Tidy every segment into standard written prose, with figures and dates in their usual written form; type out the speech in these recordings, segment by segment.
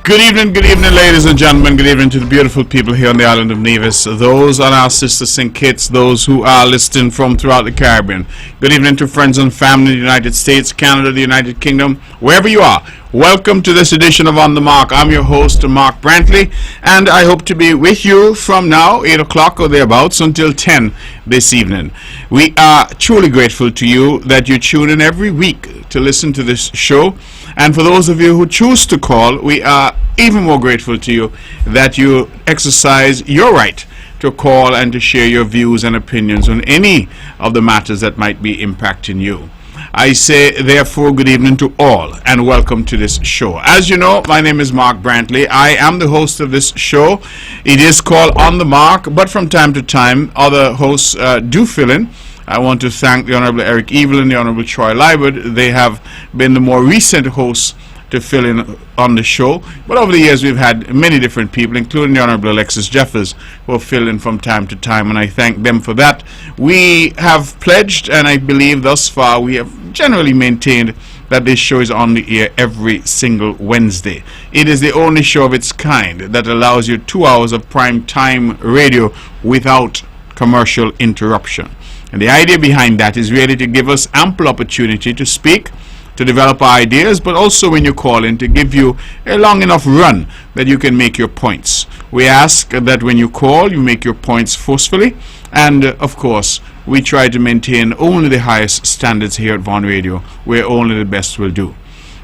Good evening, ladies and gentlemen. Good evening to the beautiful people here on the island of Nevis, those on our sister St. Kitts, those who are listening from throughout the Caribbean. Good evening to friends and family in the United States, Canada, the United Kingdom, wherever you are. Welcome to this edition of On the Mark. I'm your host, Mark Brantley, and I hope to be with you from now, 8 o'clock or thereabouts, until 10 this evening. We are truly grateful to you that you tune in every week to listen to this show. And for those of you who choose to call, we are even more grateful to you that you exercise your right to call and to share your views and opinions on any of the matters that might be impacting you. I say, therefore, good evening to all and welcome to this show. As you know, my name is Mark Brantley. I am the host of this show. It is called On the Mark, but from time to time, other hosts do fill in. I want to thank the Honorable Eric Evil and the Honorable Troy Liebert. They have been the more recent hosts to fill in on the show. But over the years, we've had many different people, including the Honorable Alexis Jeffers, who have filled in from time to time, and I thank them for that. We have pledged, and I believe thus far, we have generally maintained that this show is on the air every single Wednesday. It is the only show of its kind that allows you 2 hours of prime time radio without commercial interruption. And the idea behind that is really to give us ample opportunity to speak, to develop our ideas, but also when you call in to give you a long enough run that you can make your points. We ask that when you call, you make your points forcefully, and of course, we try to maintain only the highest standards here at Von Radio, where only the best will do.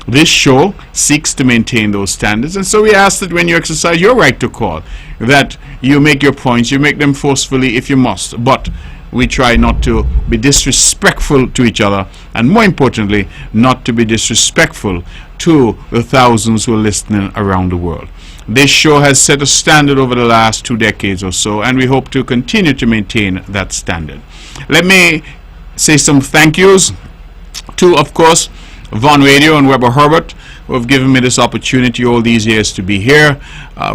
This show seeks to maintain those standards, and so we ask that when you exercise your right to call, that you make your points, you make them forcefully if you must, but we try not to be disrespectful to each other, and more importantly, not to be disrespectful to the thousands who are listening around the world. This show has set a standard over the last 2 decades or so, and we hope to continue to maintain that standard. Let me say some thank yous to, of course, Von Radio and Weber Herbert, who have given me this opportunity all these years to be here.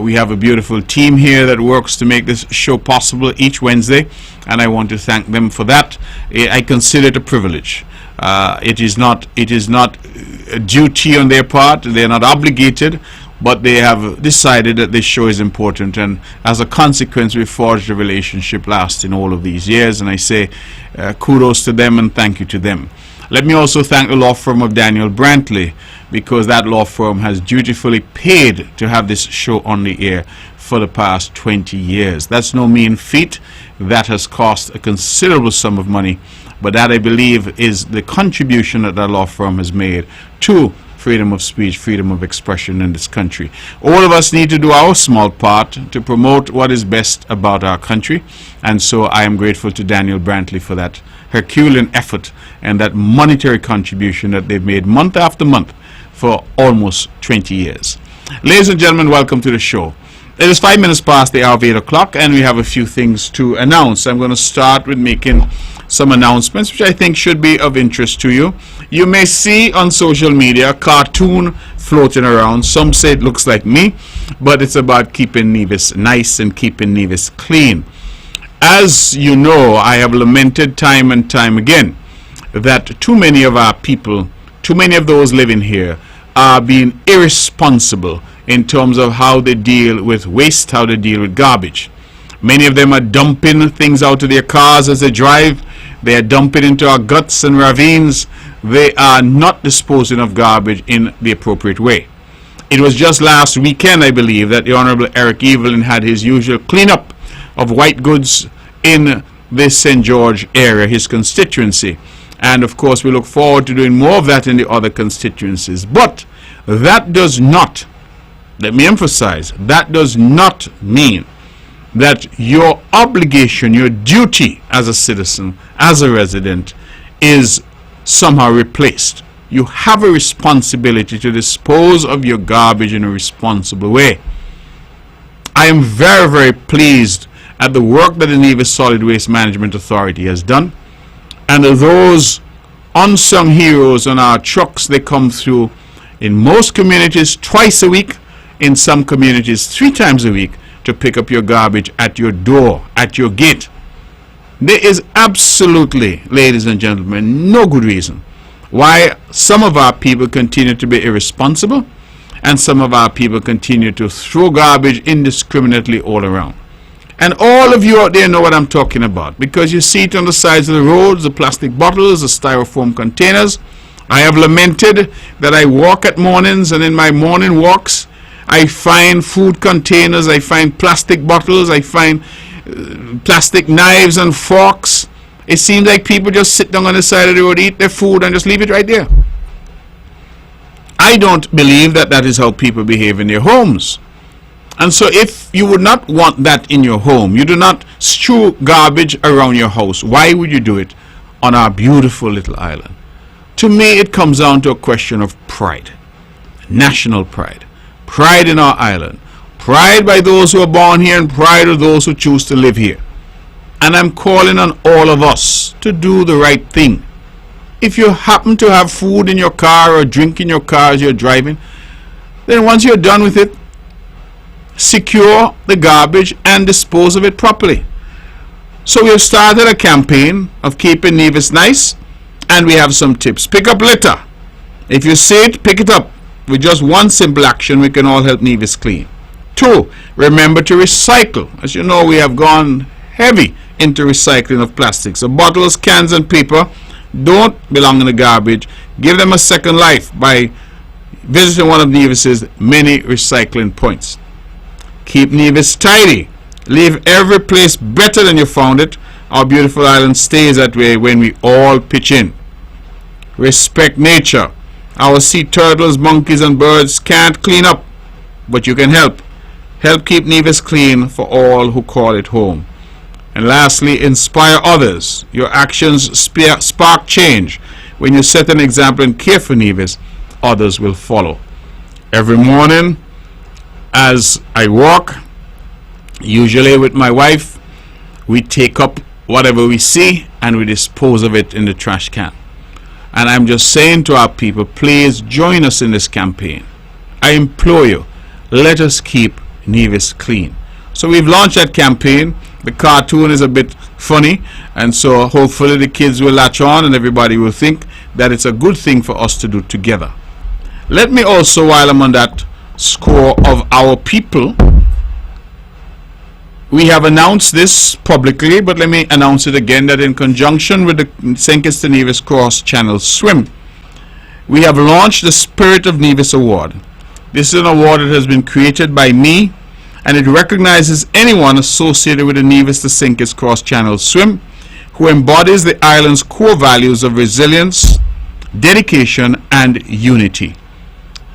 We have a beautiful team here that works to make this show possible each Wednesday, and I want to thank them for that. I consider it a privilege. It is not a duty on their part. They are not obligated, but they have decided that this show is important, and as a consequence, we forged a relationship lasting all of these years, and I say kudos to them and thank you to them. Let me also thank the law firm of Daniel Brantley, because that law firm has dutifully paid to have this show on the air for the past 20 years. That's no mean feat. That has cost a considerable sum of money, but that, I believe, is the contribution that law firm has made to freedom of speech, freedom of expression in this country. All of us need to do our small part to promote what is best about our country, and so I am grateful to Daniel Brantley for that Herculean effort and that monetary contribution that they've made month after month for almost 20 years. Ladies and gentlemen, welcome to the show. It is 5 minutes past the hour of 8 o'clock, and we have a few things to announce. I'm going to start with making some announcements which I think should be of interest to you. You may see on social media a cartoon floating around. Some say it looks like me, but it's about keeping Nevis nice and keeping Nevis clean. As you know, I have lamented time and time again that too many of our people, too many of those living here, are being irresponsible in terms of how they deal with waste, how they deal with garbage. Many of them are dumping things out of their cars as they drive. They are dumping into our guts and ravines. They are not disposing of garbage in the appropriate way. It was just last weekend, I believe, that the Honorable Eric Evelyn had his usual cleanup of white goods in this St. George area, his constituency. And of course, we look forward to doing more of that in the other constituencies. But that does not, let me emphasize, that does not mean that your obligation, your duty as a citizen, as a resident, is somehow replaced. You have a responsibility to dispose of your garbage in a responsible way. I am very, very pleased at the work that the Nevis Solid Waste Management Authority has done, and those unsung heroes on our trucks. They come through in most communities twice a week, in some communities 3 times a week, to pick up your garbage at your door, at your gate. There is absolutely, ladies and gentlemen, no good reason why some of our people continue to be irresponsible And some of our people continue to throw garbage indiscriminately all around. And all of you out there know what I'm talking about, because you see it on the sides of the roads, the plastic bottles, the styrofoam containers. I have lamented that I walk at mornings, and in my morning walks I find food containers, I find plastic bottles, I find plastic knives and forks. It seems like people just sit down on the side of the road, eat their food, and just leave it right there. I don't believe that that is how people behave in their homes. And so if you would not want that in your home, you do not strew garbage around your house, why would you do it on our beautiful little island? To me, it comes down to a question of pride, national pride, pride in our island, pride by those who are born here and pride of those who choose to live here. And I'm calling on all of us to do the right thing. If you happen to have food in your car or drink in your car as you're driving, then once you're done with it, secure the garbage and dispose of it properly. So we have started a campaign of keeping Nevis nice, and we have some tips. Pick up litter. If you see it, pick it up. With just one simple action, we can all help Nevis clean. 2, remember to recycle. As you know, we have gone heavy into recycling of plastics. So bottles, cans, and paper don't belong in the garbage. Give them a second life by visiting one of Nevis's many recycling points. Keep Nevis tidy. Leave every place better than you found it. Our beautiful island stays that way when we all pitch in. Respect nature. Our sea turtles, monkeys, and birds can't clean up, but you can help. Help keep Nevis clean for all who call it home. And lastly, inspire others. Your actions spark change. When you set an example and care for Nevis, others will follow. Every morning, as I walk, usually with my wife, we take up whatever we see and we dispose of it in the trash can. And I'm just saying to our people, please join us in this campaign. I implore you, let us keep Nevis clean. So we've launched that campaign. The cartoon is a bit funny, and so hopefully the kids will latch on and everybody will think that it's a good thing for us to do together. Let me also, while I'm on that score of our people, we have announced this publicly, but let me announce it again, that in conjunction with the St. Kitts to Nevis Cross Channel Swim, we have launched the Spirit of Nevis Award. This is an award that has been created by me, and it recognizes anyone associated with the Nevis to St. Kitts Cross Channel Swim who embodies the island's core values of resilience, dedication, and unity.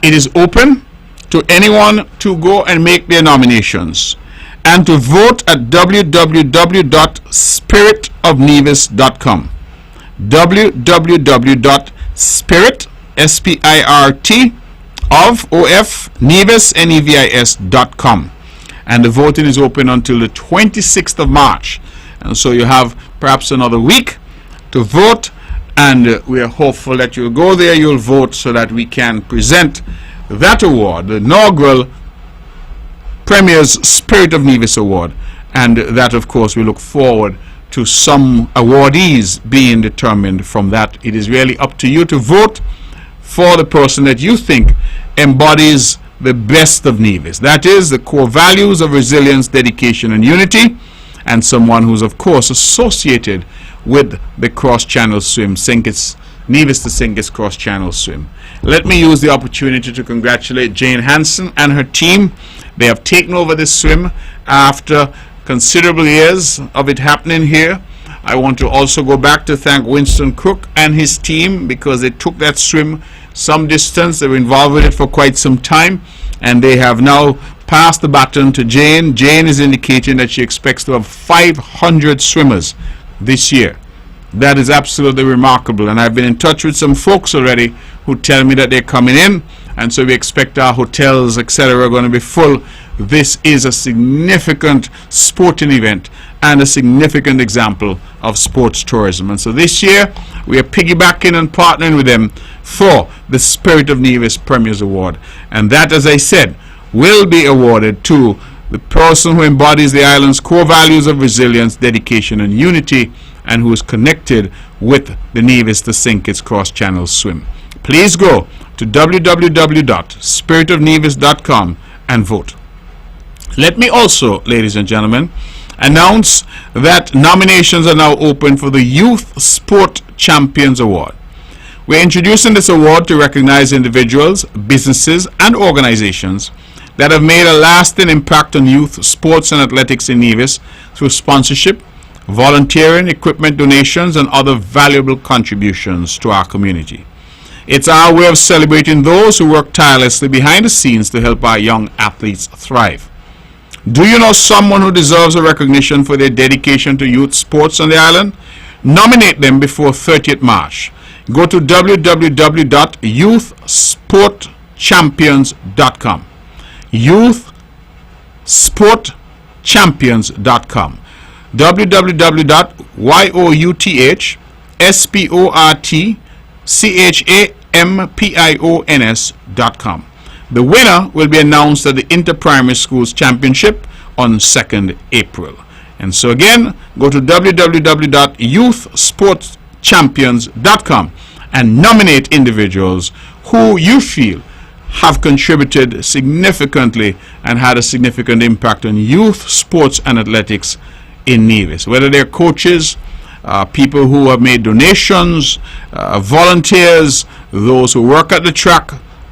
It is open to anyone to go and make their nominations and to vote at www.spiritofnevis.com. www.spirit, S-P-I-R-T, of Nevis, Nevis.com. And the voting is open until the 26th of March. And so you have perhaps another week to vote, and we are hopeful that you'll go there, you'll vote, so that we can present that award, the inaugural Premier's Spirit of Nevis Award. And that, of course, we look forward to some awardees being determined from that. It is really up to you to vote for the person that you think embodies the best of Nevis. That is, the core values of resilience, dedication, and unity, and someone who's, of course, associated with the cross-channel swim, Nevis to St. Kitts cross-channel swim. Let me use the opportunity to congratulate Jane Hansen and her team. They have taken over this swim after considerable years of it happening here. I want to also go back to thank Winston Cook and his team, because they took that swim some distance. They were involved with it for quite some time, and they have now passed the baton to Jane. Jane is indicating that she expects to have 500 swimmers this year. That is absolutely remarkable, and I've been in touch with some folks already who tell me that they're coming in, and so we expect our hotels, etc., are going to be full. This is a significant sporting event and a significant example of sports tourism. And so this year we are piggybacking and partnering with them for the Spirit of Nevis Premier's Award. And that, as I said, will be awarded to the person who embodies the island's core values of resilience, dedication, and unity, and who is connected with the Nevis to St. Kitts cross-channel swim. please go to www.spiritofnevis.com and vote. Let me also, ladies and gentlemen, announce that nominations are now open for the Youth Sport Champions Award. We're introducing this award to recognize individuals, businesses, and organizations that have made a lasting impact on youth sports and athletics in Nevis through sponsorship, volunteering, equipment donations, and other valuable contributions to our community. It's our way of celebrating those who work tirelessly behind the scenes to help our young athletes thrive. Do you know someone who deserves a recognition for their dedication to youth sports on the island? Nominate them before 30th March. Go to www.youthsportchampions.com. Youthsportchampions.com. www.youthsportchampions.com. The winner will be announced at the Inter-Primary Schools Championship on 2nd April. And so again, go to www.youthsportchampions.com and nominate individuals who you feel have contributed significantly and had a significant impact on youth sports and athletics in Nevis. Whether they're coaches, people who have made donations, volunteers, those who work at the track,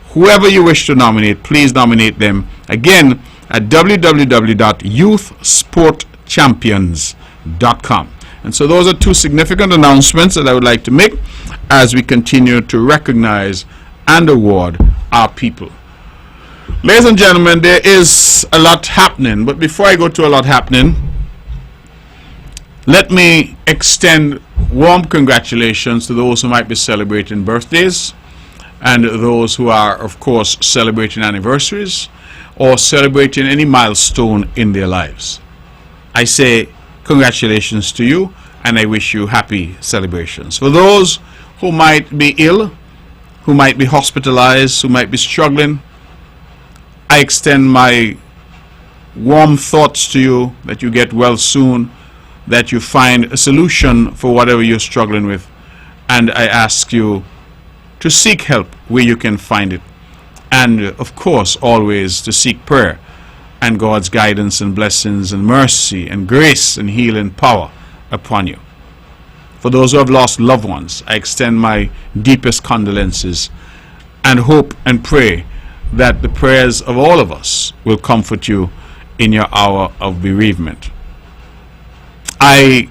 whoever you wish to nominate, please nominate them again at www.youthsportchampions.com. And so those are two significant announcements that I would like to make as we continue to recognize and award our people. Ladies and gentlemen, there is a lot happening, but before I go to a lot happening, let me extend warm congratulations to those who might be celebrating birthdays and those who are, of course, celebrating anniversaries or celebrating any milestone in their lives. I say congratulations to you, and I wish you happy celebrations. For those who might be ill, who might be hospitalized, who might be struggling, I extend my warm thoughts to you that you get well soon, that you find a solution for whatever you're struggling with, and I ask you to seek help where you can find it, and of course always to seek prayer and God's guidance and blessings and mercy and grace and healing power upon you. For those who have lost loved ones, I extend my deepest condolences and hope and pray that the prayers of all of us will comfort you in your hour of bereavement. I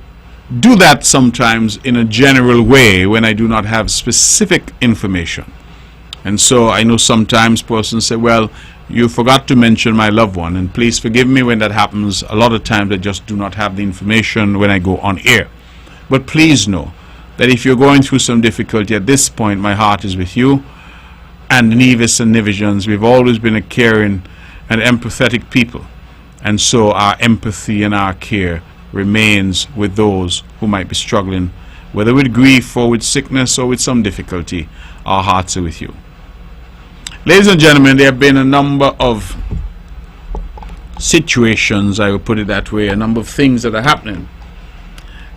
do that sometimes in a general way when I do not have specific information. And so I know sometimes persons say, well, you forgot to mention my loved one, and please forgive me when that happens. A lot of times I just do not have the information when I go on air. But please know that if you're going through some difficulty at this point, my heart is with you. And Nevis and Nevisians, we've always been a caring and empathetic people. And so our empathy and our care remains with those who might be struggling, whether with grief or with sickness or with some difficulty. Our hearts are with you. Ladies and gentlemen, there have been a number of situations, I will put it that way, a number of things that are happening.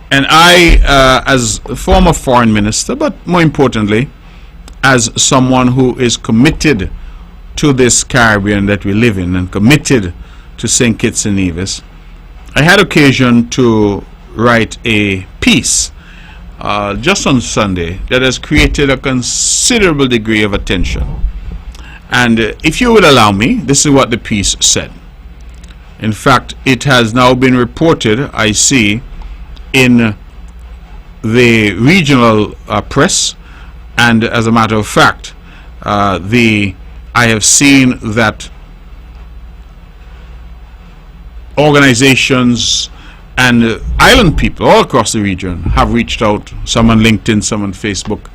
And I, as a former foreign minister, but more importantly, as someone who is committed to this Caribbean that we live in and committed to St. Kitts and Nevis, I had occasion to write a piece just on Sunday that has created a considerable degree of attention. And if you would allow me, this is what the piece said. In fact, it has now been reported, I see, in the regional press, and as a matter of fact, I have seen that organizations and island people all across the region have reached out, some on LinkedIn, some on Facebook.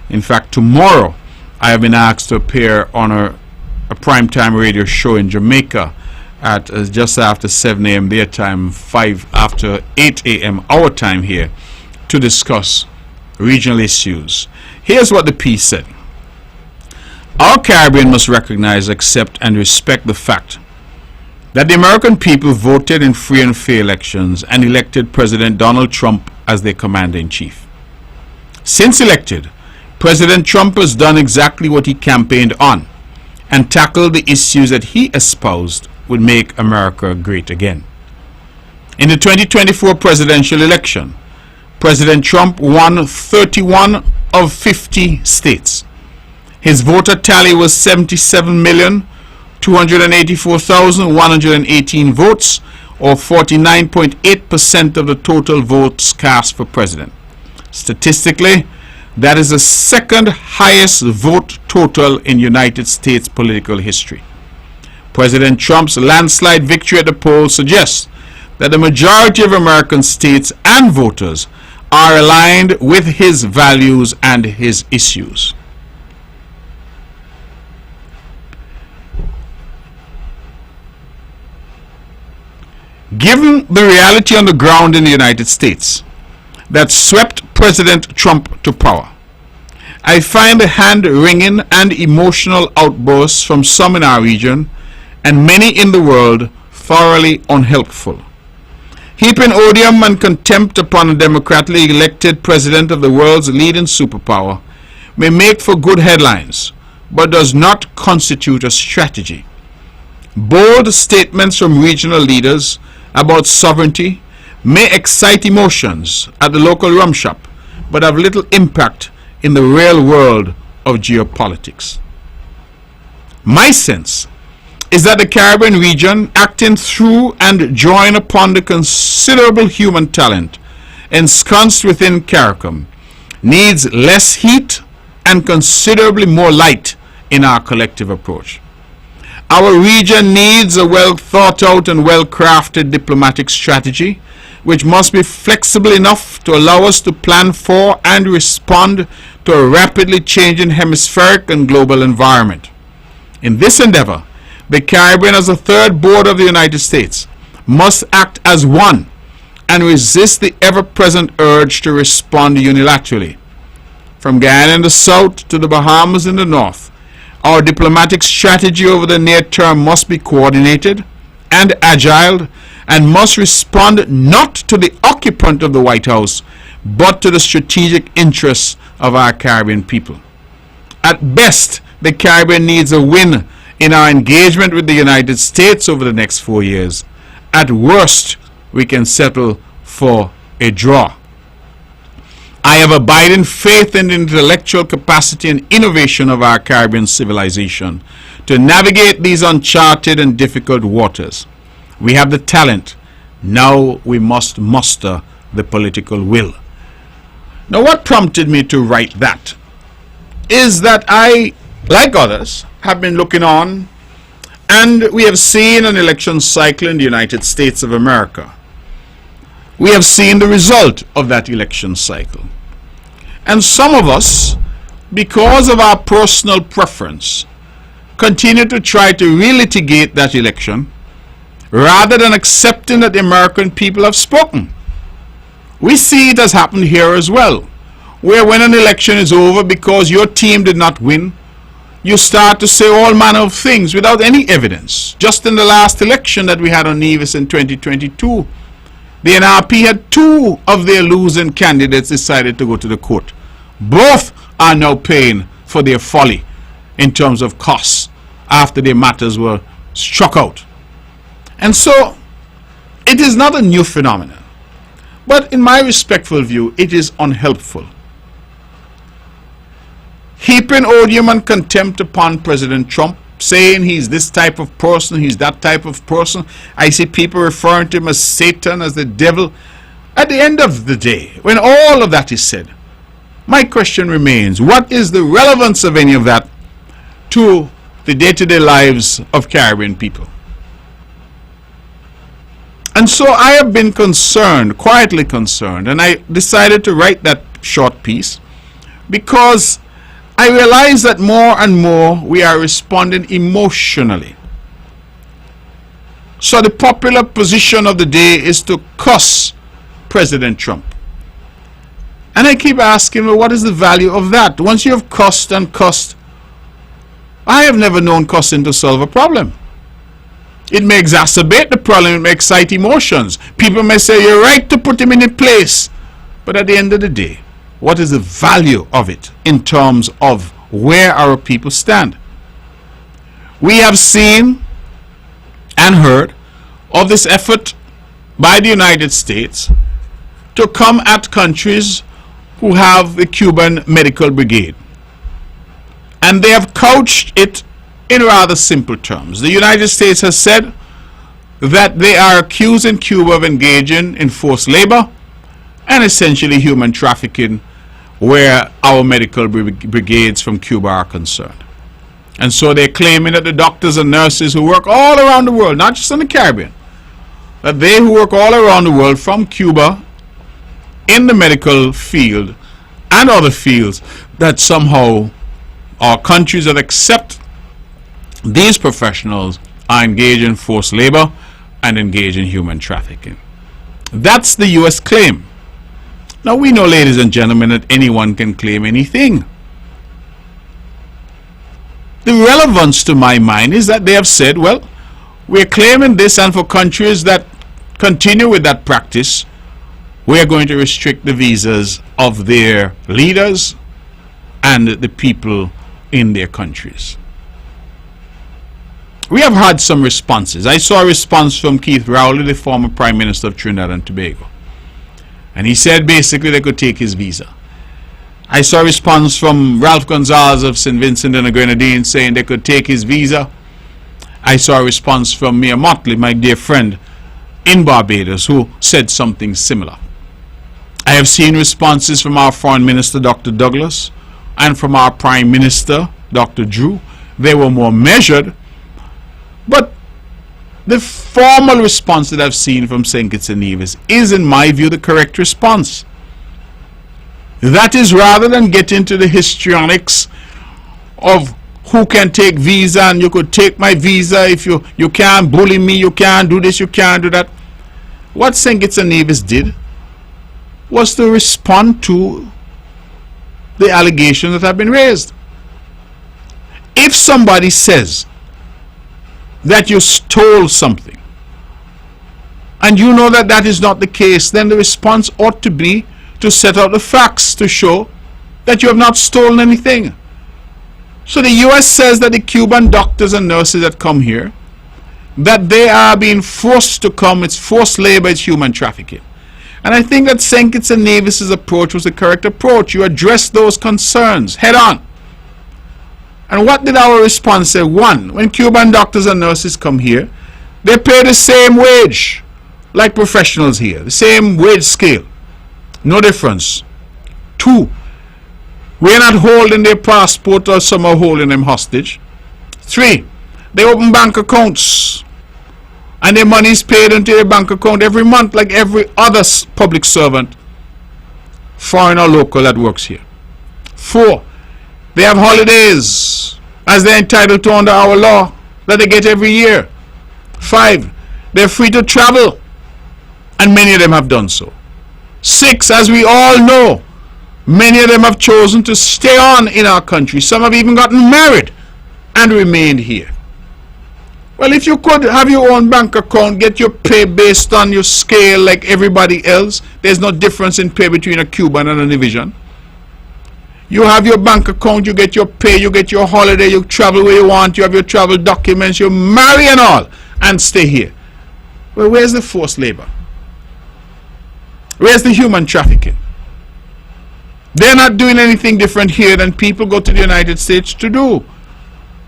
In fact, tomorrow I have been asked to appear on a primetime radio show in Jamaica at just after 7 a.m. their time, 5 after 8 a.m. our time here, to discuss regional issues. Here's what the piece said. Our Caribbean must recognize, accept, and respect the fact that the American people voted in free and fair elections and elected President Donald Trump as their commander-in-chief. Since elected, President Trump has done exactly what he campaigned on and tackled the issues that he espoused would make America great again. In the 2024 presidential election, President Trump won 31 of 50 states. His voter tally was 77,284,118 votes, or 49.8% of the total votes cast for president. Statistically, that is the second highest vote total in United States political history. President Trump's landslide victory at the polls suggests that the majority of American states and voters are aligned with his values and his issues. Given the reality on the ground in the United States that swept President Trump to power, I find the hand-wringing and emotional outbursts from some in our region and many in the world thoroughly unhelpful. Heaping odium and contempt upon a democratically elected president of the world's leading superpower may make for good headlines, but does not constitute a strategy. Bold statements from regional leaders about sovereignty may excite emotions at the local rum shop, but have little impact in the real world of geopolitics. My sense is that the Caribbean region, acting through and drawing upon the considerable human talent ensconced within CARICOM, needs less heat and considerably more light in our collective approach. Our region needs a well thought out and well crafted diplomatic strategy, which must be flexible enough to allow us to plan for and respond to a rapidly changing hemispheric and global environment. In this endeavor, the Caribbean, as a third border of the United States, must act as one and resist the ever-present urge to respond unilaterally. From Guyana in the south to the Bahamas in the north, our diplomatic strategy over the near term must be coordinated and agile and must respond not to the occupant of the White House, but to the strategic interests of our Caribbean people. At best, the Caribbean needs a win in our engagement with the United States over the next 4 years. At worst, we can settle for a draw. I have abiding faith in the intellectual capacity and innovation of our Caribbean civilization to navigate these uncharted and difficult waters. We have the talent. Now we must muster the political will. Now, what prompted me to write that is that I, like others, have been looking on, and we have seen an election cycle in the United States of America. We have seen the result of that election cycle. And some of us, because of our personal preference, continue to try to relitigate that election rather than accepting that the American people have spoken. We see it has happened here as well, where when an election is over because your team did not win, you start to say all manner of things without any evidence. Just in the last election that we had on Nevis in 2022, the NRP had 2 of their losing candidates decided to go to the court. Both are now paying for their folly in terms of costs after their matters were struck out. And so, it is not a new phenomenon, but in my respectful view, it is unhelpful. Heaping odium and contempt upon President Trump, saying he's this type of person, he's that type of person. I see people referring to him as Satan, as the devil. At the end of the day, when all of that is said, my question remains, what is the relevance of any of that to the day-to-day lives of Caribbean people? And so I have been concerned, quietly concerned, and I decided to write that short piece because I realize that more and more we are responding emotionally. So the popular position of the day is to cuss President Trump. And I keep asking, well, what is the value of that? Once you have cussed and cussed, I have never known cussing to solve a problem. It may exacerbate the problem, it may excite emotions. People may say, you're right to put him in a place. But at the end of the day, what is the value of it in terms of where our people stand. We have seen and heard of this effort by the United States to come at countries who have the Cuban medical brigade. And they have couched it in rather simple terms. The United States has said that they are accusing Cuba of engaging in forced labor and essentially human trafficking where our medical brigades from Cuba are concerned. And so they're claiming that the doctors and nurses who work all around the world, not just in the Caribbean, that they who work all around the world from Cuba in the medical field and other fields, that somehow our countries that accept these professionals are engaged in forced labor and engaged in human trafficking. That's the U.S. claim. Now we know, ladies and gentlemen, that anyone can claim anything. The relevance to my mind is that they have said, well, we're claiming this, and for countries that continue with that practice, we're going to restrict the visas of their leaders and the people in their countries. We have had some responses. I saw a response from Keith Rowley, the former Prime Minister of Trinidad and Tobago. And he said basically they could take his visa. I saw a response from Ralph Gonzalez of St. Vincent and the Grenadines saying they could take his visa. I saw a response from Mayor Motley, my dear friend in Barbados, who said something similar. I have seen responses from our Foreign Minister, Dr. Douglas, and from our Prime Minister, Dr. Drew. They were more measured, but the formal response that I've seen from St. Kitts and Nevis is, in my view, the correct response. That is, rather than get into the histrionics of who can take visa and you could take my visa if you can't bully me, you can't do this, you can't do that. What St. Kitts and Nevis did was to respond to the allegations that have been raised. If somebody says that you stole something and you know that that is not the case, then the response ought to be to set out the facts to show that you have not stolen anything. So the U.S. says that the Cuban doctors and nurses that come here, that they are being forced to come, it's forced labor, it's human trafficking. And I think that St. Kitts and Nevis's approach was the correct approach. You address those concerns head on. And what did our response say? One, when Cuban doctors and nurses come here, they pay the same wage like professionals here, the same wage scale. No difference. Two, we're not holding their passport or somehow holding them hostage. Three, they open bank accounts and their money is paid into their bank account every month like every other public servant, foreign or local, that works here. Four, they have holidays as they're entitled to under our law that they get every year. Five, they're free to travel, and many of them have done so. Six, as we all know, many of them have chosen to stay on in our country. Some have even gotten married and remained here. Well, if you could have your own bank account, get your pay based on your scale like everybody else, there's no difference in pay between a Cuban and a Nevisian. You have your bank account, you get your pay, you get your holiday, you travel where you want, you have your travel documents, you marry and all, and stay here. Well, where's the forced labor? Where's the human trafficking? They're not doing anything different here than people go to the United States to do,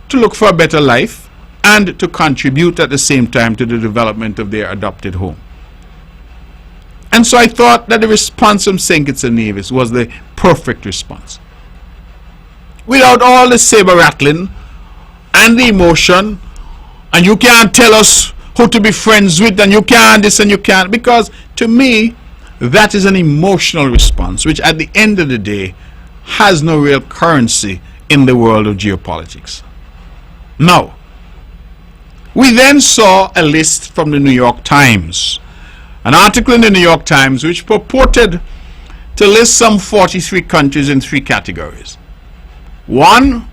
to look for a better life and to contribute at the same time to the development of their adopted home. And so I thought that the response from St. Kitts and Nevis was the perfect response. Without all the saber rattling and the emotion, and you can't tell us who to be friends with, and you can't this and you can't, because to me, that is an emotional response, which at the end of the day has no real currency in the world of geopolitics. Now, we then saw a list from the New York Times, an article in the New York Times which purported to list some 43 countries in 3 categories. One,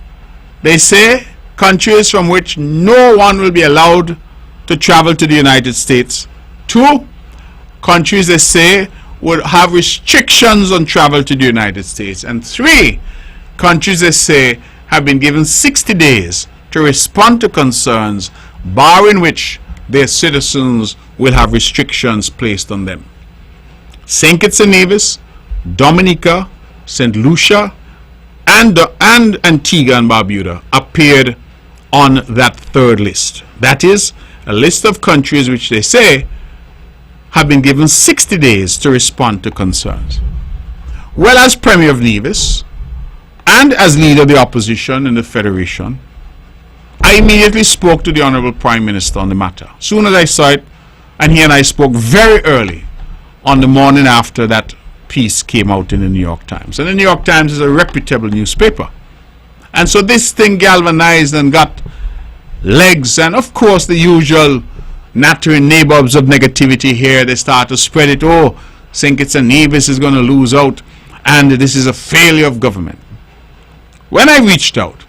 they say countries from which no one will be allowed to travel to the United States. 2, countries, they say, would have restrictions on travel to the United States. And 3 countries, they say, have been given 60 days to respond to concerns, barring which their citizens will have restrictions placed on them. St. Kitts and Nevis, Dominica, St. Lucia, and Antigua and Barbuda appeared on that 3rd list. That is a list of countries which they say have been given 60 days to respond to concerns. Well, as Premier of Nevis and as leader of the opposition in the Federation, I immediately spoke to the Honorable Prime Minister on the matter. Soon as I saw it, and he and I spoke very early on the morning after that piece came out in the New York Times. And the New York Times is a reputable newspaper. And so this thing galvanized and got legs, and of course the usual nattering nabobs of negativity here. They start to spread it. Oh, St. Kitts and Nevis is going to lose out, and this is a failure of government. When I reached out,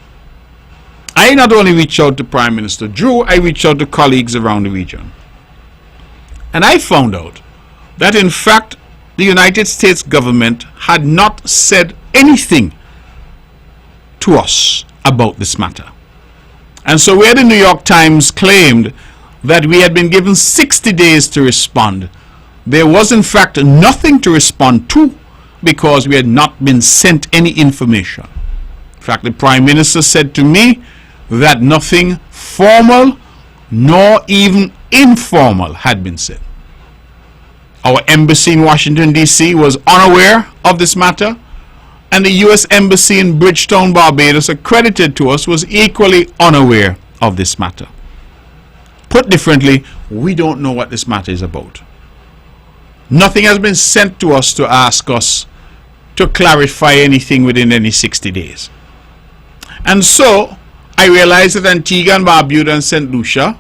I not only reached out to Prime Minister Drew, I reached out to colleagues around the region. And I found out that in fact the United States government had not said anything to us about this matter. And so where the New York Times claimed that we had been given 60 days to respond, there was in fact nothing to respond to because we had not been sent any information. In fact, the Prime Minister said to me that nothing formal nor even informal had been said. Our embassy in Washington, D.C. was unaware of this matter, and the U.S. Embassy in Bridgetown, Barbados, accredited to us, was equally unaware of this matter. Put differently, we don't know what this matter is about. Nothing has been sent to us to ask us to clarify anything within any 60 days. And so, I realized that Antigua and Barbuda and St. Lucia,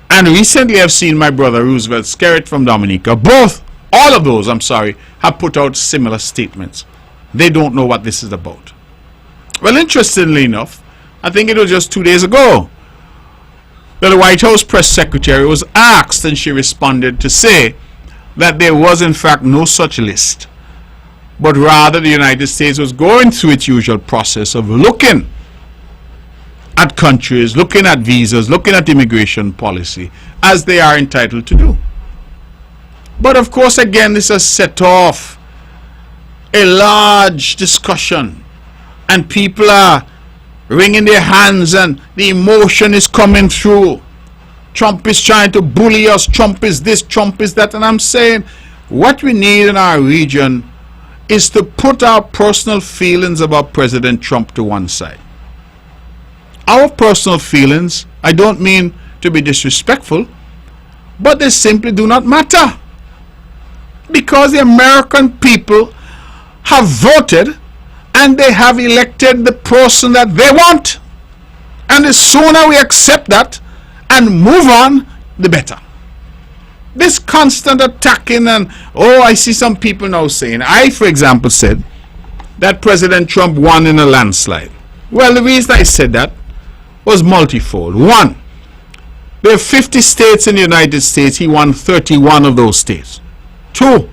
and recently I've seen my brother Roosevelt Skerritt from Dominica, all of those, have put out similar statements. They don't know what this is about. Well, interestingly enough, I think it was just 2 days ago that the White House press secretary was asked, and she responded to say that there was in fact no such list, but rather the United States was going through its usual process of looking at countries, looking at visas, looking at immigration policy, as they are entitled to do. But of course, again, this has set off a large discussion, and people are wringing their hands, and the emotion is coming through. Trump is trying to bully us, Trump is this, Trump is that, and I'm saying what we need in our region is to put our personal feelings about President Trump to one side. Our personal feelings, I don't mean to be disrespectful, but they simply do not matter, because the American people have voted and they have elected the person that they want, and the sooner we accept that and move on, the better. This constant attacking, and I see some people now saying, I for example said that President Trump won in a landslide. Well, the reason I said that was multifold. One, there are 50 states in the United States. He won 31 of those states. Two,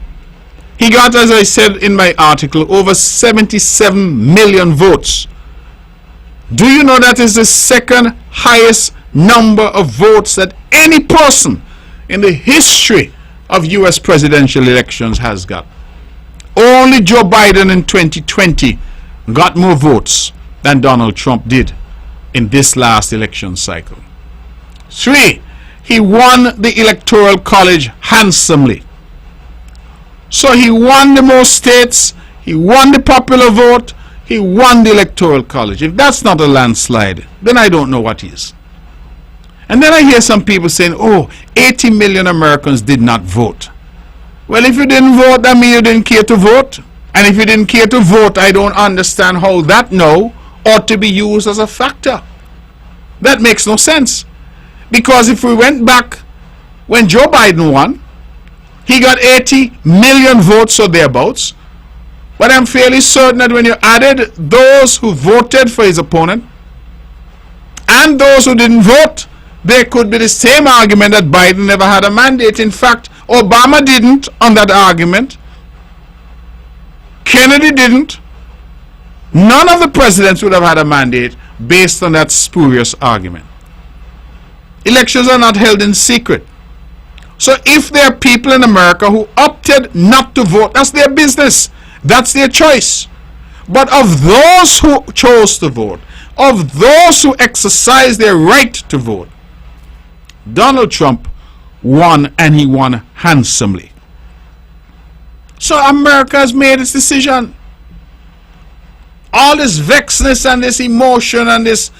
he got, as I said in my article, over 77 million votes. Do you know that is the second highest number of votes that any person in the history of U.S. presidential elections has got? Only Joe Biden in 2020 got more votes than Donald Trump did in this last election cycle. Three, he won the Electoral College handsomely. So he won the most states, he won the popular vote, he won the Electoral College. If that's not a landslide, then I don't know what is. And then I hear some people saying, 80 million Americans did not vote. Well, if you didn't vote, that means you didn't care to vote. And if you didn't care to vote, I don't understand how that now ought to be used as a factor. That makes no sense. Because if we went back when Joe Biden won, he got 80 million votes or thereabouts. But I'm fairly certain that when you added those who voted for his opponent and those who didn't vote, there could be the same argument that Biden never had a mandate. In fact, Obama didn't on that argument. Kennedy didn't. None of the presidents would have had a mandate based on that spurious argument. Elections are not held in secret. So if there are people in America who opted not to vote, that's their business. That's their choice. But of those who chose to vote, of those who exercised their right to vote, Donald Trump won, and he won handsomely. So America has made its decision. All this vexness and this emotion and this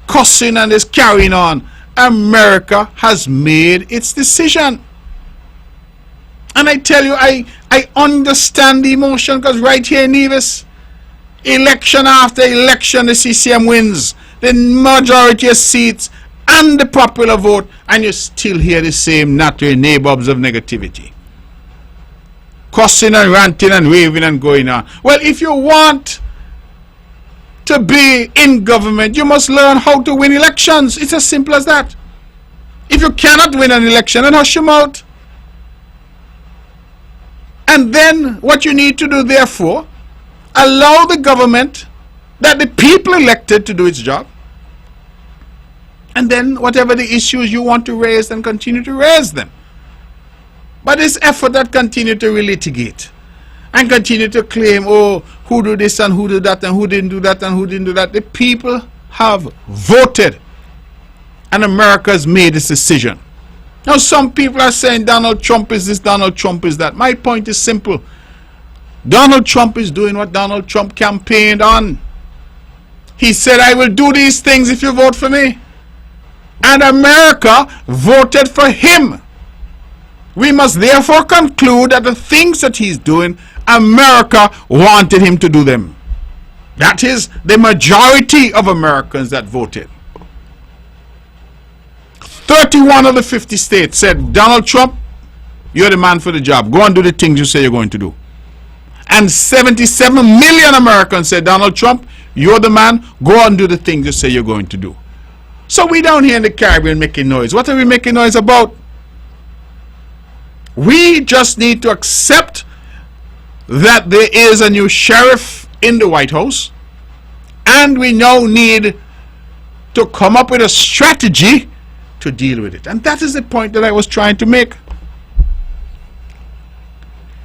cussing and this carrying on, America has made its decision. And I tell you, I understand the emotion, because right here in Nevis, election after election, the CCM wins the majority of seats and the popular vote, and you still hear the same nattering nabobs of negativity. Cussing and ranting and raving and going on. Well, if you want to be in government, you must learn how to win elections. It's as simple as that. If you cannot win an election, then hush your mouth. And then what you need to do, therefore, allow the government that the people elected to do its job. And then whatever the issues you want to raise, then continue to raise them. But this effort that continue to relitigate and continue to claim, oh, who do this and who do that and who didn't do that and who didn't do that. The people have voted, and America has made its decision. Now some people are saying Donald Trump is this, Donald Trump is that. My point is simple. Donald Trump is doing what Donald Trump campaigned on. He said, I will do these things if you vote for me. And America voted for him. We must therefore conclude that the things that he's doing, America wanted him to do them. That is the majority of Americans that voted. 31 of the 50 states said, Donald Trump, you're the man for the job. Go and do the things you say you're going to do. And 77 million Americans said, Donald Trump, you're the man. Go and do the things you say you're going to do. So we down here in the Caribbean making noise. What are we making noise about? We just need to accept that there is a new sheriff in the White House, and we now need to come up with a strategy to deal with it. And that is the point that I was trying to make.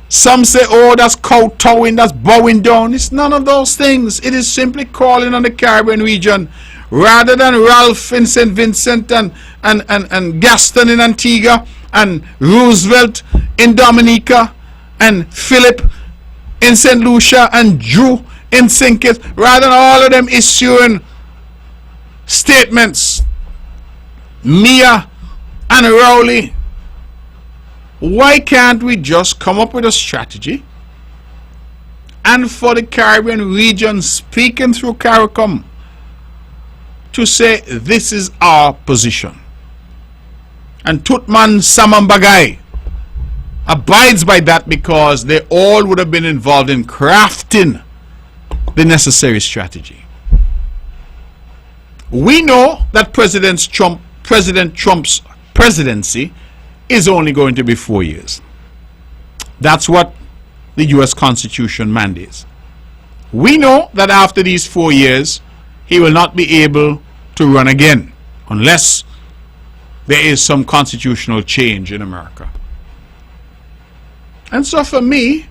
Some say, oh, that's kowtowing, that's bowing down. It's none of those things. It is simply calling on the Caribbean region, rather than Ralph in St. Vincent and Gaston in Antigua and Roosevelt in Dominica and Philip in St. Lucia and Drew in St. Kitts, rather than all of them issuing statements, Mia and Rowley. Why can't we just come up with a strategy, and for the Caribbean region, speaking through CARICOM, to say this is our position? And Tutman Samambagay abides by that, because they all would have been involved in crafting the necessary strategy. We know that President Trump's presidency is only going to be 4 years. That's what the US Constitution mandates. We know that after these 4 years, he will not be able to run again unless there is some constitutional change in America. And so for me,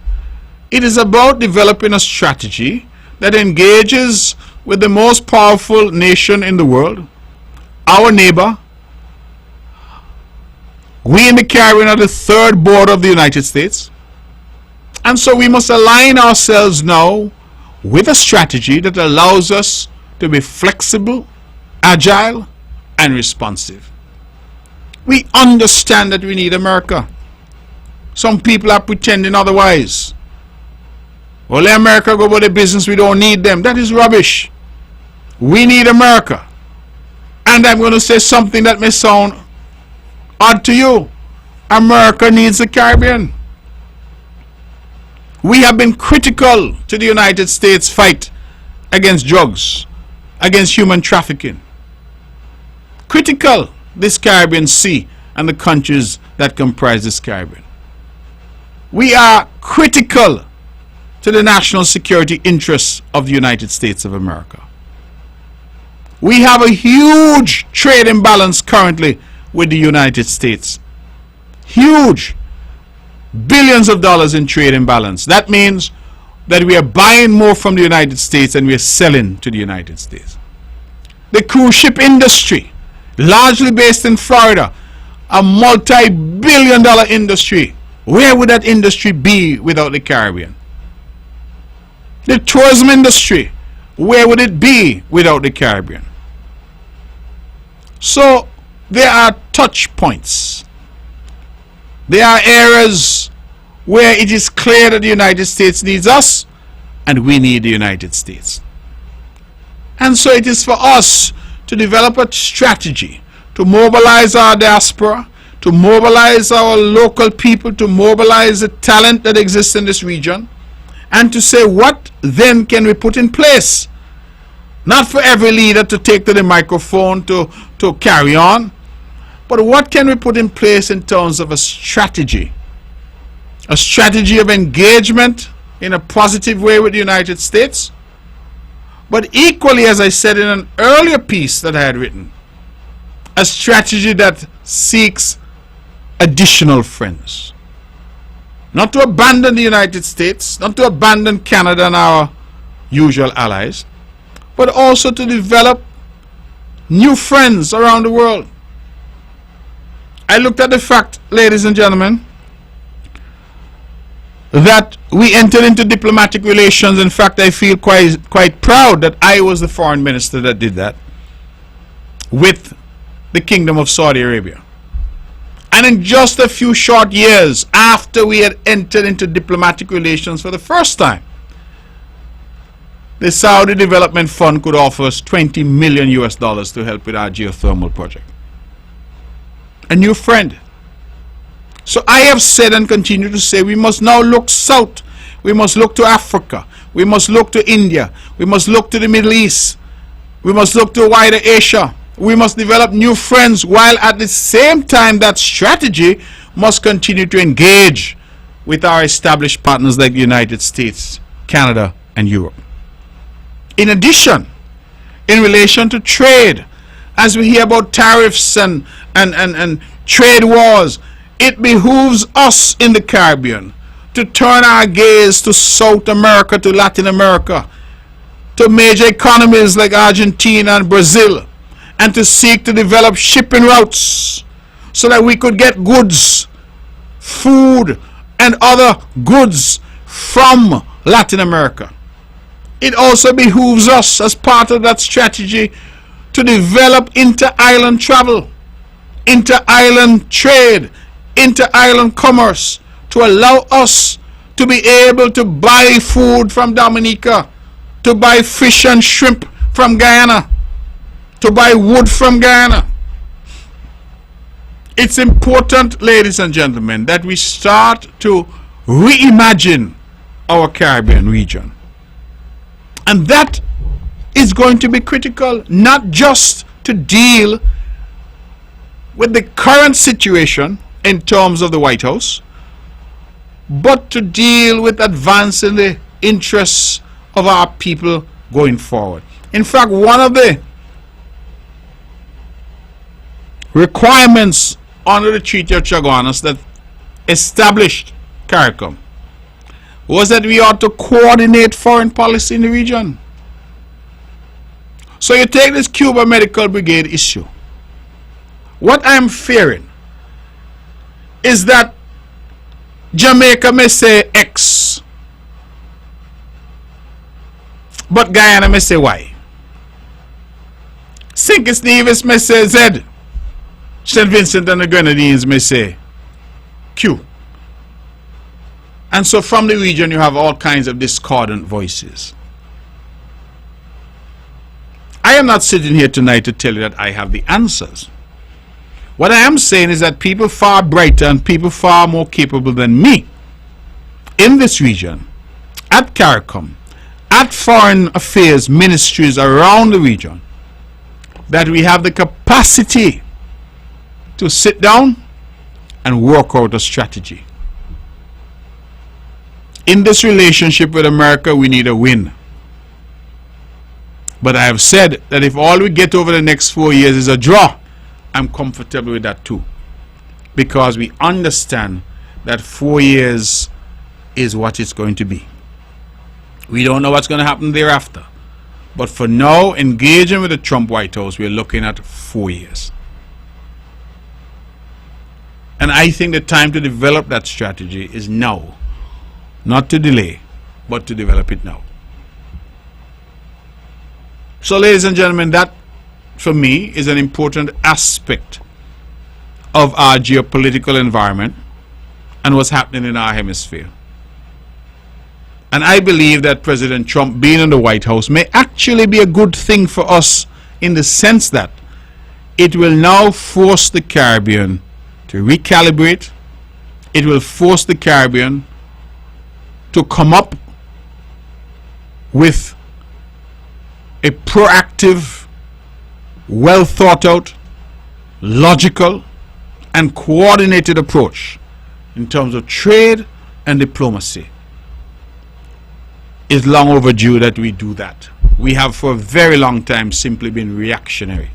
it is about developing a strategy that engages with the most powerful nation in the world, our neighbor. We in the Caribbean are the third border of the United States. And so we must align ourselves now with a strategy that allows us to be flexible, agile, and responsive. We understand that we need America. Some people are pretending otherwise. Well, let America go about their business, we don't need them. That is rubbish. We need America. And I'm going to say something that may sound odd to you. America needs the Caribbean. We have been critical to the United States fight against drugs, against human trafficking. Critical this Caribbean Sea and the countries that comprise this Caribbean. We are critical to the national security interests of the United States of America. We have a huge trade imbalance currently with the United States. Huge. Billions of dollars in trade imbalance. That means that we are buying more from the United States and we are selling to the United States. The cruise ship industry, largely based in Florida, a multi-billion-dollar industry. Where would that industry be without the Caribbean? The tourism industry, where would it be without the Caribbean? So there are touch points. There are areas where it is clear that the United States needs us and we need the United States. And so it is for us to develop a strategy to mobilize our diaspora, to mobilize our local people, to mobilize the talent that exists in this region, and to say, what then can we put in place? Not for every leader to take to the microphone to carry on, but what can we put in place in terms of a strategy? A strategy of engagement in a positive way with the United States, but equally, as I said in an earlier piece that I had written, a strategy that seeks additional friends. Not to abandon the United States, not to abandon Canada and our usual allies, but also to develop new friends around the world. I looked at the fact, ladies and gentlemen, that we entered into diplomatic relations. In fact, I feel quite proud that I was the foreign minister that did that with the Kingdom of Saudi Arabia. And in just a few short years after we had entered into diplomatic relations for the first time, the Saudi Development Fund could offer us $20 million to help with our geothermal project. A new friend. So I have said and continue to say we must now look south. We must look to Africa. We must look to India. We must look to the Middle East. We must look to wider Asia. We must develop new friends, while at the same time that strategy must continue to engage with our established partners like the United States, Canada, and Europe. In addition, in relation to trade, as we hear about tariffs and trade wars, it behooves us in the Caribbean to turn our gaze to South America, to Latin America, to major economies like Argentina and Brazil, and to seek to develop shipping routes so that we could get goods, food, and other goods from Latin America. It also behooves us, as part of that strategy, to develop inter-island travel, inter-island trade, inter-island commerce, to allow us to be able to buy food from Dominica, to buy fish and shrimp from Guyana, to buy wood from Guyana. It's important, ladies and gentlemen, that we start to reimagine our Caribbean region. And that is going to be critical, not just to deal with the current situation in terms of the White House, but to deal with advancing the interests of our people going forward. In fact, one of the requirements under the Treaty of Chaguanas that established CARICOM was that we ought to coordinate foreign policy in the region. So you take this Cuba Medical Brigade issue. What I'm fearing is that Jamaica may say X, but Guyana may say Y. St. Kitts Nevis may say Z. St. Vincent and the Grenadines may say Q. And so from the region you have all kinds of discordant voices. I am not sitting here tonight to tell you that I have the answers. What I am saying is that people far brighter and people far more capable than me in this region, at CARICOM, at foreign affairs ministries around the region, that we have the capacity to sit down and work out a strategy. In this relationship with America, we need a win. But I have said that if all we get over the next 4 years is a draw, I'm comfortable with that too. Because we understand that 4 years is what it's going to be. We don't know what's going to happen thereafter. But for now, engaging with the Trump White House, we're looking at 4 years. And I think the time to develop that strategy is now. Not to delay, but to develop it now. So, ladies and gentlemen, that for me is an important aspect of our geopolitical environment and what's happening in our hemisphere. And I believe that President Trump being in the White House may actually be a good thing for us in the sense that it will now force the Caribbean to recalibrate. It will force the Caribbean to come up with a proactive, well thought out, logical and coordinated approach in terms of trade and diplomacy. It's long overdue that we do that. We have for a very long time simply been reactionary.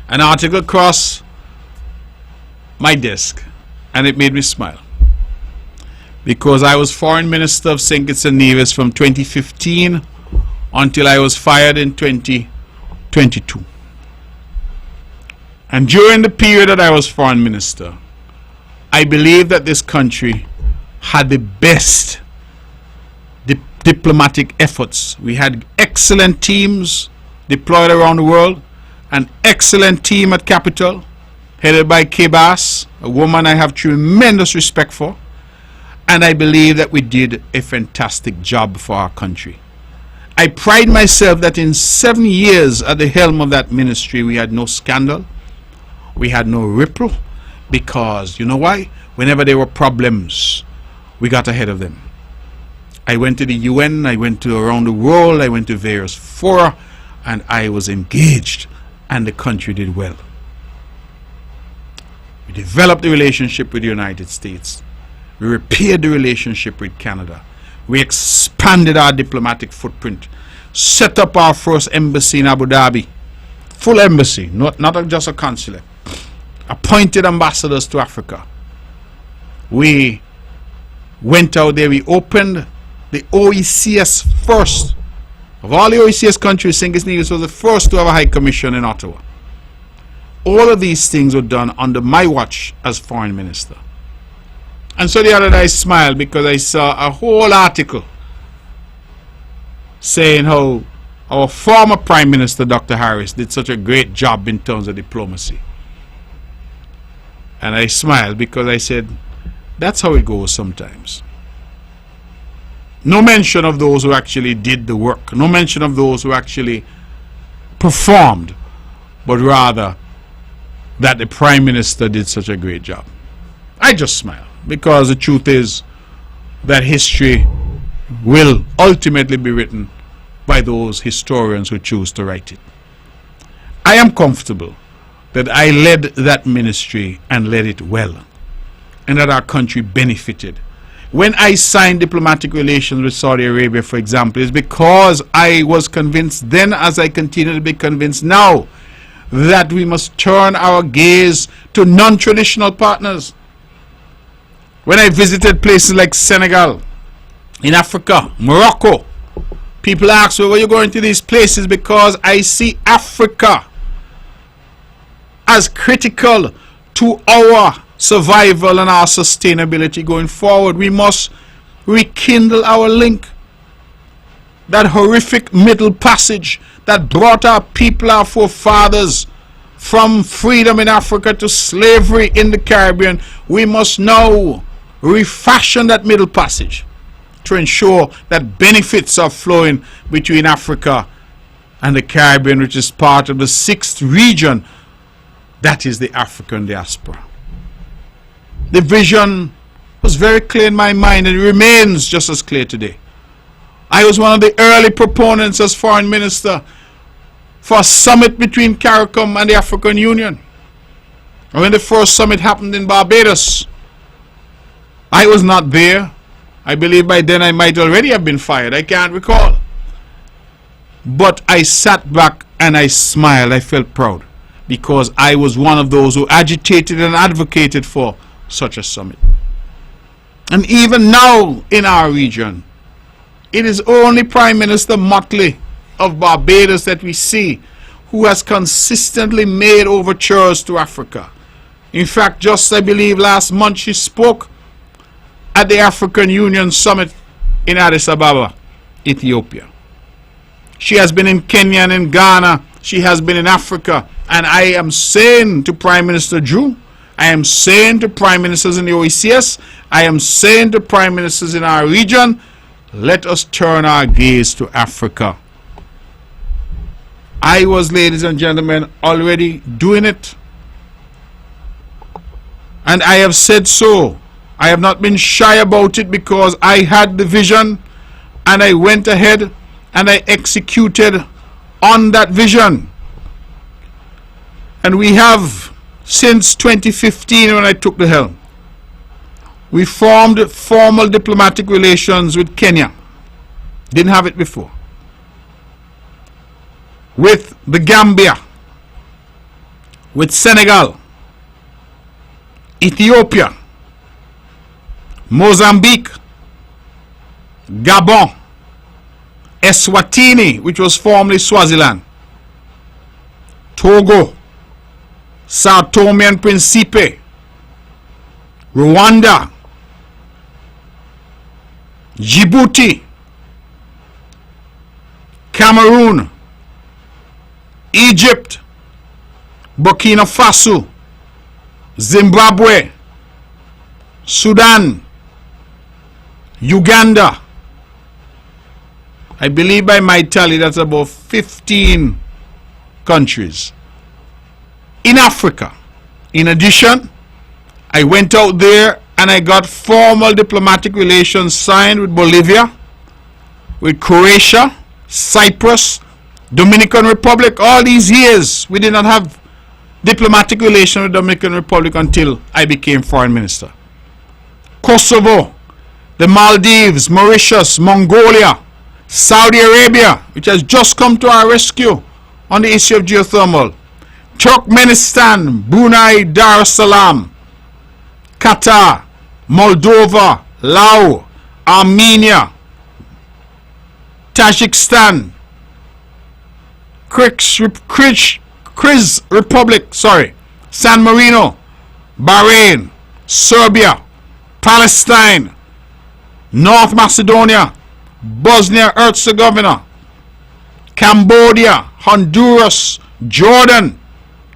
An article crossed my desk and it made me smile, because I was foreign minister of St. Kitts and Nevis from 2015 until I was fired in 2022. And during the period that I was foreign minister, I believe that this country had the best diplomatic efforts. We had excellent teams deployed around the world, an excellent team at Capitol, headed by Kebas, a woman I have tremendous respect for. And I believe that we did a fantastic job for our country. I pride myself that in 7 years at the helm of that ministry, we had no scandal, we had no ripple, because you know why? Whenever there were problems, we got ahead of them. I went to the UN, I went to around the world, I went to various fora, and I was engaged, and the country did well. We developed the relationship with the United States. We repaired the relationship with Canada. We expanded our diplomatic footprint, set up our first embassy in Abu Dhabi, full embassy, not just a consulate, appointed ambassadors to Africa. We went out there, we opened the OECS first. Of all the OECS countries, St. Kitts and Nevis was the first to have a high commission in Ottawa. All of these things were done under my watch as foreign minister. And so the other day I smiled because I saw a whole article saying how our former Prime Minister, Dr. Harris, did such a great job in terms of diplomacy. And I smiled because I said, that's how it goes sometimes. No mention of those who actually did the work. No mention of those who actually performed. But rather that the Prime Minister did such a great job. I just smile, because the truth is that history will ultimately be written by those historians who choose to write it. I am comfortable that I led that ministry and led it well, and that our country benefited. When I signed diplomatic relations with Saudi Arabia, for example, is because I was convinced then, as I continue to be convinced now, that we must turn our gaze to non-traditional partners. When I visited places like Senegal, in Africa, Morocco, people ask me, why are you going to these places? Because I see Africa as critical to our survival and our sustainability going forward. We must rekindle our link. That horrific Middle Passage that brought our people, our forefathers, from freedom in Africa to slavery in the Caribbean, we must now refashion that Middle Passage to ensure that benefits are flowing between Africa and the Caribbean, which is part of the 6th region, that is the African diaspora. The vision was very clear in my mind, and it remains just as clear today. I was one of the early proponents as foreign minister for a summit between CARICOM and the African Union. And when the first summit happened in Barbados, I was not there. I believe by then I might already have been fired. I can't recall. But I sat back and I smiled. I felt proud because I was one of those who agitated and advocated for such a summit. And even now in our region, it is only Prime Minister Motley of Barbados that we see who has consistently made overtures to Africa. In fact, just I believe last month she spoke at the African Union Summit in Addis Ababa, Ethiopia. She has been in Kenya and in Ghana. She has been in Africa. And I am saying to Prime Minister Drew, I am saying to Prime Ministers in the OECS, I am saying to Prime Ministers in our region, let us turn our gaze to Africa. I was, ladies and gentlemen, already doing it. And I have said so. I have not been shy about it because I had the vision and I went ahead and I executed on that vision. And we have, since 2015 when I took the helm, we formed formal diplomatic relations with Kenya. Didn't have it before. With the Gambia, with Senegal, Ethiopia, Mozambique, Gabon, Eswatini, which was formerly Swaziland, Togo, Sao Tome and Principe, Rwanda, Djibouti, Cameroon, Egypt, Burkina Faso, Zimbabwe, Sudan, Uganda. I believe by my tally that's about 15 countries in Africa. In addition, I went out there and I got formal diplomatic relations signed with Bolivia, with Croatia, Cyprus, Dominican Republic. All these years we did not have diplomatic relations with Dominican Republic until I became foreign minister. Kosovo, the Maldives, Mauritius, Mongolia, Saudi Arabia, which has just come to our rescue on the issue of geothermal, Turkmenistan, Brunei, Dar es Salaam, Qatar, Moldova, Laos, Armenia, Tajikistan, Kyrgyz Republic, San Marino, Bahrain, Serbia, Palestine, North Macedonia, Bosnia-Herzegovina, Cambodia, Honduras, Jordan,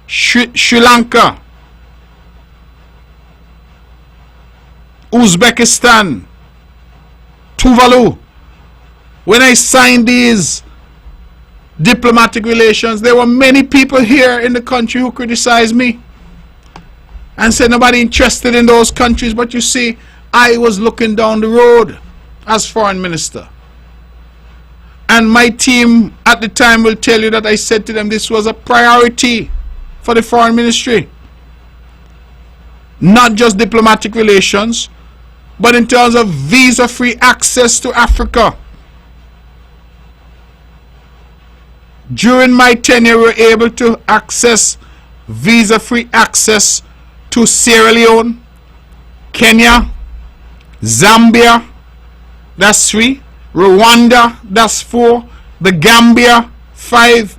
Sri Lanka, Uzbekistan, Tuvalu. When I signed these diplomatic relations, there were many people here in the country who criticized me and said nobody interested in those countries. But you see, I was looking down the road as foreign minister. And my team at the time will tell you that I said to them this was a priority for the foreign ministry. Not just diplomatic relations, but in terms of visa-free access to Africa. During my tenure, we were able to access visa-free access to Sierra Leone, Kenya, Zambia, that's 3, Rwanda, that's 4, the Gambia, 5,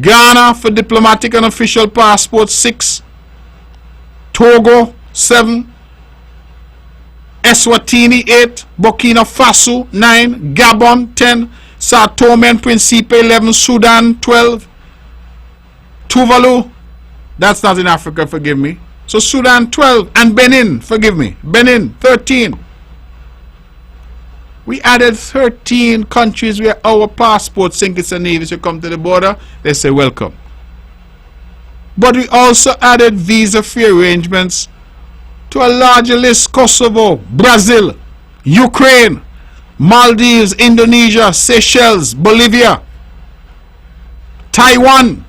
Ghana for diplomatic and official passports, 6, Togo, 7, Eswatini, 8, Burkina Faso, 9, Gabon, 10, Sao Tome and Principe, 11, Sudan, 12, Tuvalu, that's not in Africa, forgive me. So Sudan, 12, and Benin, forgive me, Benin, 13. We added 13 countries where our passports, St. Kitts and Nevis, you come to the border, they say welcome. But we also added visa-free arrangements to a larger list: Kosovo, Brazil, Ukraine, Maldives, Indonesia, Seychelles, Bolivia, Taiwan,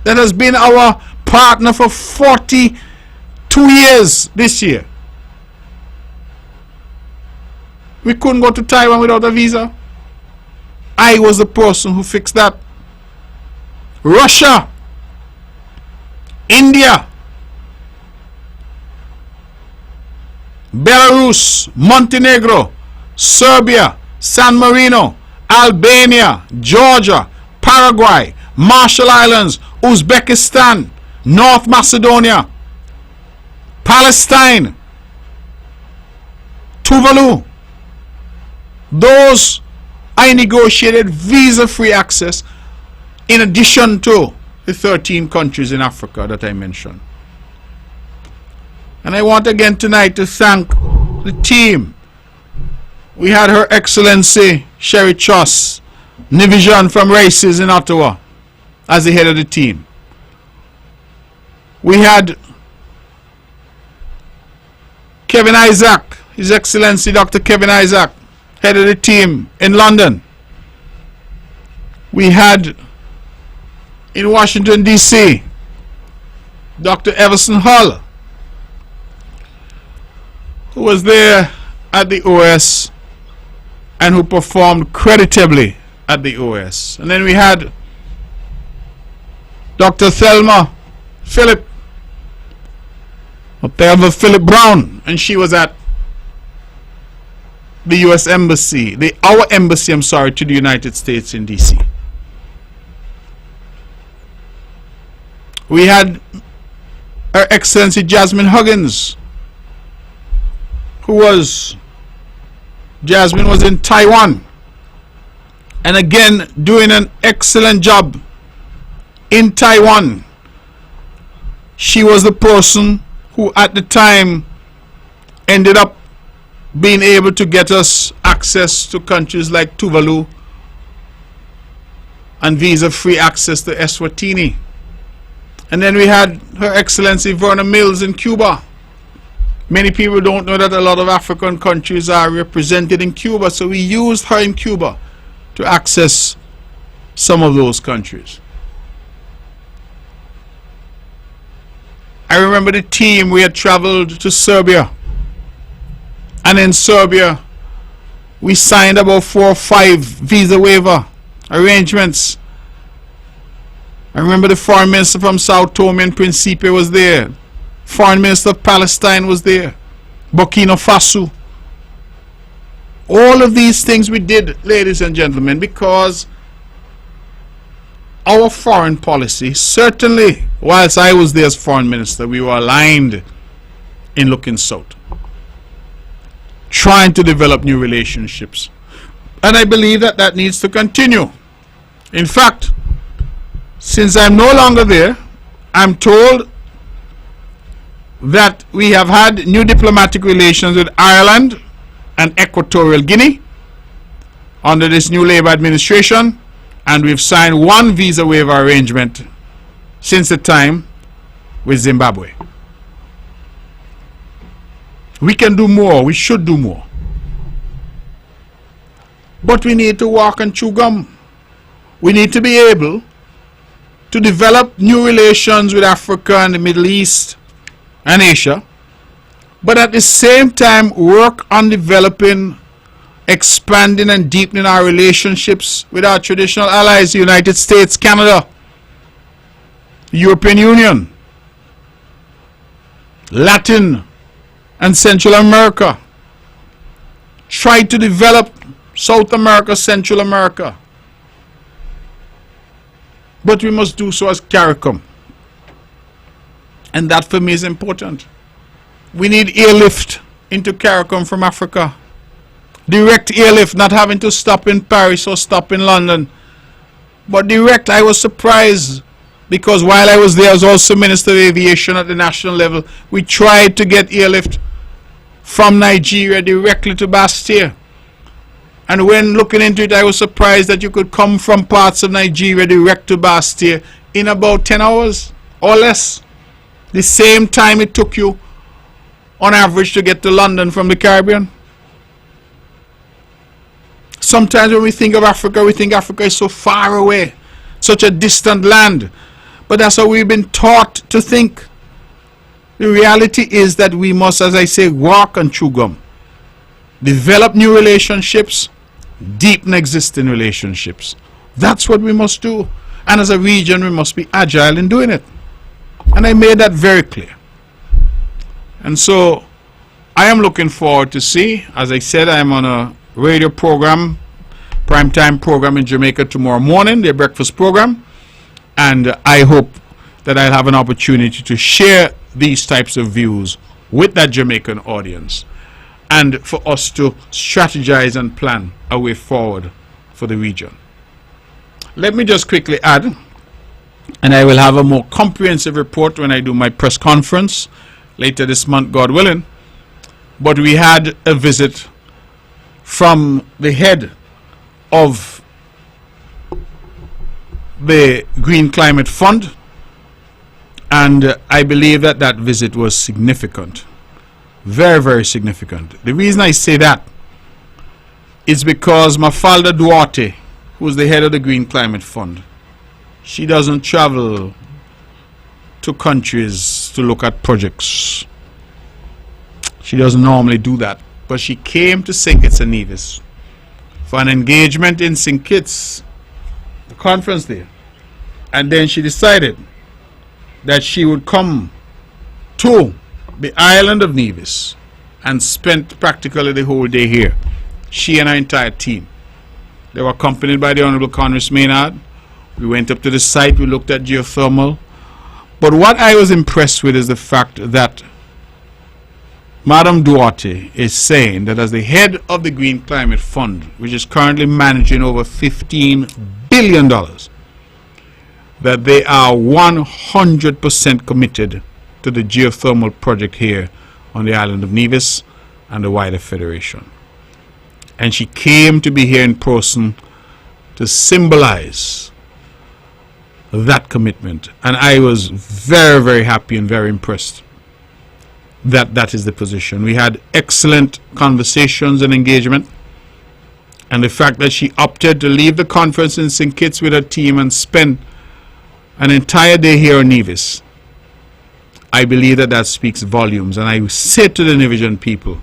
that has been our partner for 42 years this year. We couldn't go to Taiwan without a visa. I was the person who fixed that. Russia, India, Belarus, Montenegro, Serbia, San Marino, Albania, Georgia, Paraguay, Marshall Islands, Uzbekistan, North Macedonia, Palestine, Tuvalu. Those I negotiated visa-free access in addition to the 13 countries in Africa that I mentioned. And I want again tonight to thank the team. We had Her Excellency Sherry Choss, Nivision from Races in Ottawa, as the head of the team. We had Kevin Isaac, His Excellency Dr. Kevin Isaac, head of the team in London. We had in Washington, D.C., Dr. Everson Hull, who was there at the OS and who performed creditably at the OS. And then we had Dr. Thelma Philip, Philip Brown, and she was at the U.S. Embassy, our embassy, to the United States in D.C. We had Her Excellency Jasmine Huggins, Jasmine was in Taiwan, and again doing an excellent job in Taiwan. She was the person who at the time ended up being able to get us access to countries like Tuvalu and visa-free access to Eswatini. And then we had Her Excellency Verna Mills in Cuba. Many people don't know that a lot of African countries are represented in Cuba, so we used her in Cuba to access some of those countries. I remember the team, we had traveled to Serbia, and in Serbia we signed about 4 or 5 visa waiver arrangements. I remember the Foreign Minister from Sao Tome and Principe was there. Foreign Minister of Palestine was there. Burkina Faso. All of these things we did, ladies and gentlemen, because our foreign policy, certainly whilst I was there as Foreign Minister, we were aligned in looking south, trying to develop new relationships. And I believe that that needs to continue. In fact, since I'm no longer there, I'm told that we have had new diplomatic relations with Ireland and Equatorial Guinea under this new Labour administration, and we've signed 1 visa waiver arrangement since the time with Zimbabwe. We can do more, we should do more. But we need to walk and chew gum. We need to be able to develop new relations with Africa and the Middle East and Asia, but at the same time work on developing, expanding and deepening our relationships with our traditional allies, the United States, Canada, the European Union, Latin and Central America. Try to develop South America, Central America. But we must do so as CARICOM. And that for me is important. We need airlift into CARICOM from Africa. Direct airlift, not having to stop in Paris or stop in London. But direct, I was surprised because while I was there, I was also Minister of Aviation at the national level. We tried to get airlift from Nigeria directly to Bastia. And when looking into it, I was surprised that you could come from parts of Nigeria direct to Bastia in about 10 hours or less. The same time it took you on average to get to London from the Caribbean. Sometimes when we think of Africa, we think Africa is so far away, such a distant land. But that's how we've been taught to think. The reality is that we must, as I say, walk and chew gum. develop new relationships, deepen existing relationships. That's what we must do. And as a region, we must be agile in doing it. And I made that very clear. And so I am looking forward to see, as I said, I am on a radio program, primetime program in Jamaica tomorrow morning, their breakfast program. And I hope that I'll have an opportunity to share these types of views with that Jamaican audience, and for us to strategize and plan a way forward for the region. Let me just quickly add, and I will have a more comprehensive report when I do my press conference later this month, God willing, but we had a visit from the head of the Green Climate Fund, and I believe that that visit was significant. Very, very significant. The reason I say that is because Mafalda Duarte, who is the head of the Green Climate Fund, she doesn't travel to countries to look at projects. She doesn't normally do that. But she came to St. Kitts and Nevis for an engagement in St. Kitts, the conference there. And then she decided that she would come to the island of Nevis and spent practically the whole day here. She and her entire team. They were accompanied by the Honorable Congress Maynard. We went up to the site, we looked at geothermal. But what I was impressed with is the fact that Madam Duarte is saying that as the head of the Green Climate Fund, which is currently managing over $15 billion, that they are 100% committed to the geothermal project here on the island of Nevis and the wider Federation. And she came to be here in person to symbolize that commitment. And I was very, very happy and very impressed that that is the position. We had excellent conversations and engagement. And the fact that she opted to leave the conference in St. Kitts with her team and spend an entire day here in Nevis, I believe that that speaks volumes. And I say to the Nevisian people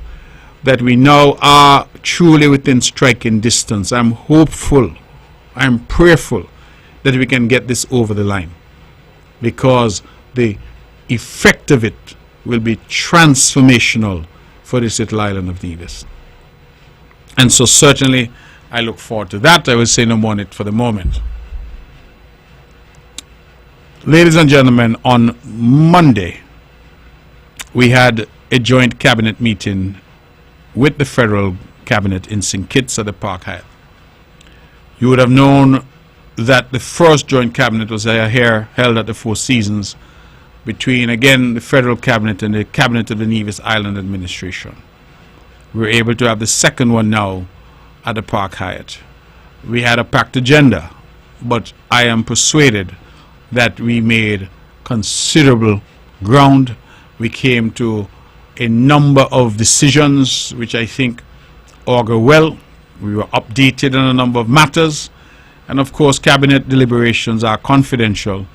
that we now are truly within striking distance. I'm hopeful, I'm prayerful that we can get this over the line, because the effect of it will be transformational for this little island of Nevis. And so certainly I look forward to that. I will say no more on it for the moment. Ladies and gentlemen, on Monday we had a joint cabinet meeting with the federal cabinet in St. Kitts at the Park Hyatt. You would have known that the first joint cabinet was here held at the Four Seasons between, again, the federal cabinet and the cabinet of the Nevis Island Administration. We're able to have the second one now at the Park Hyatt. We had a packed agenda, but I am persuaded that we made considerable ground. We came to a number of decisions which I think augur well. We were updated on a number of matters, and of course cabinet deliberations are confidential,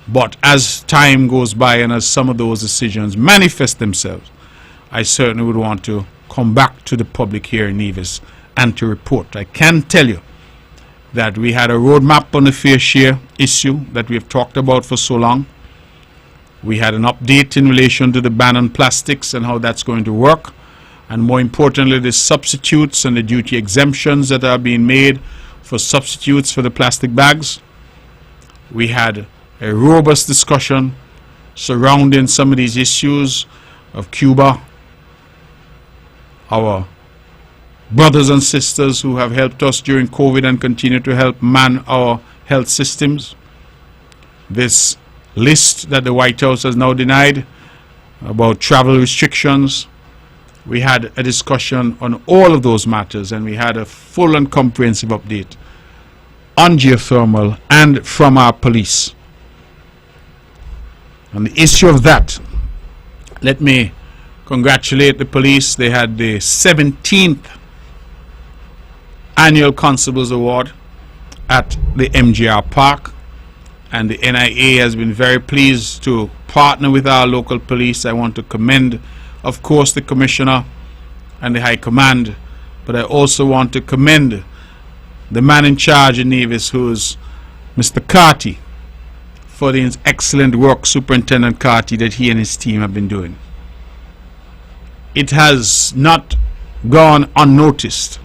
but as time goes by and as some of those decisions manifest themselves, I certainly would want to come back to the public here in Nevis and to report. I can tell you that we had a roadmap on the fair share issue that we have talked about for so long. We had an update in relation to the ban on plastics and how that's going to work, and more importantly the substitutes and the duty exemptions that are being made for substitutes for the plastic bags. We had a robust discussion surrounding some of these issues of Cuba, our brothers and sisters who have helped us during COVID and continue to help man our health systems. This list that the White House has now denied about travel restrictions. We had a discussion on all of those matters, and we had a full and comprehensive update on geothermal and from our police. On the issue of that, let me congratulate the police. They had the 17th annual Constables Award at the MGR Park, and the NIA has been very pleased to partner with our local police. I want to commend, of course, the Commissioner and the High Command But I also want to commend the man in charge in Nevis, who is Mr. Carty, for the excellent work, Superintendent Carty, that he and his team have been doing. It has not gone unnoticed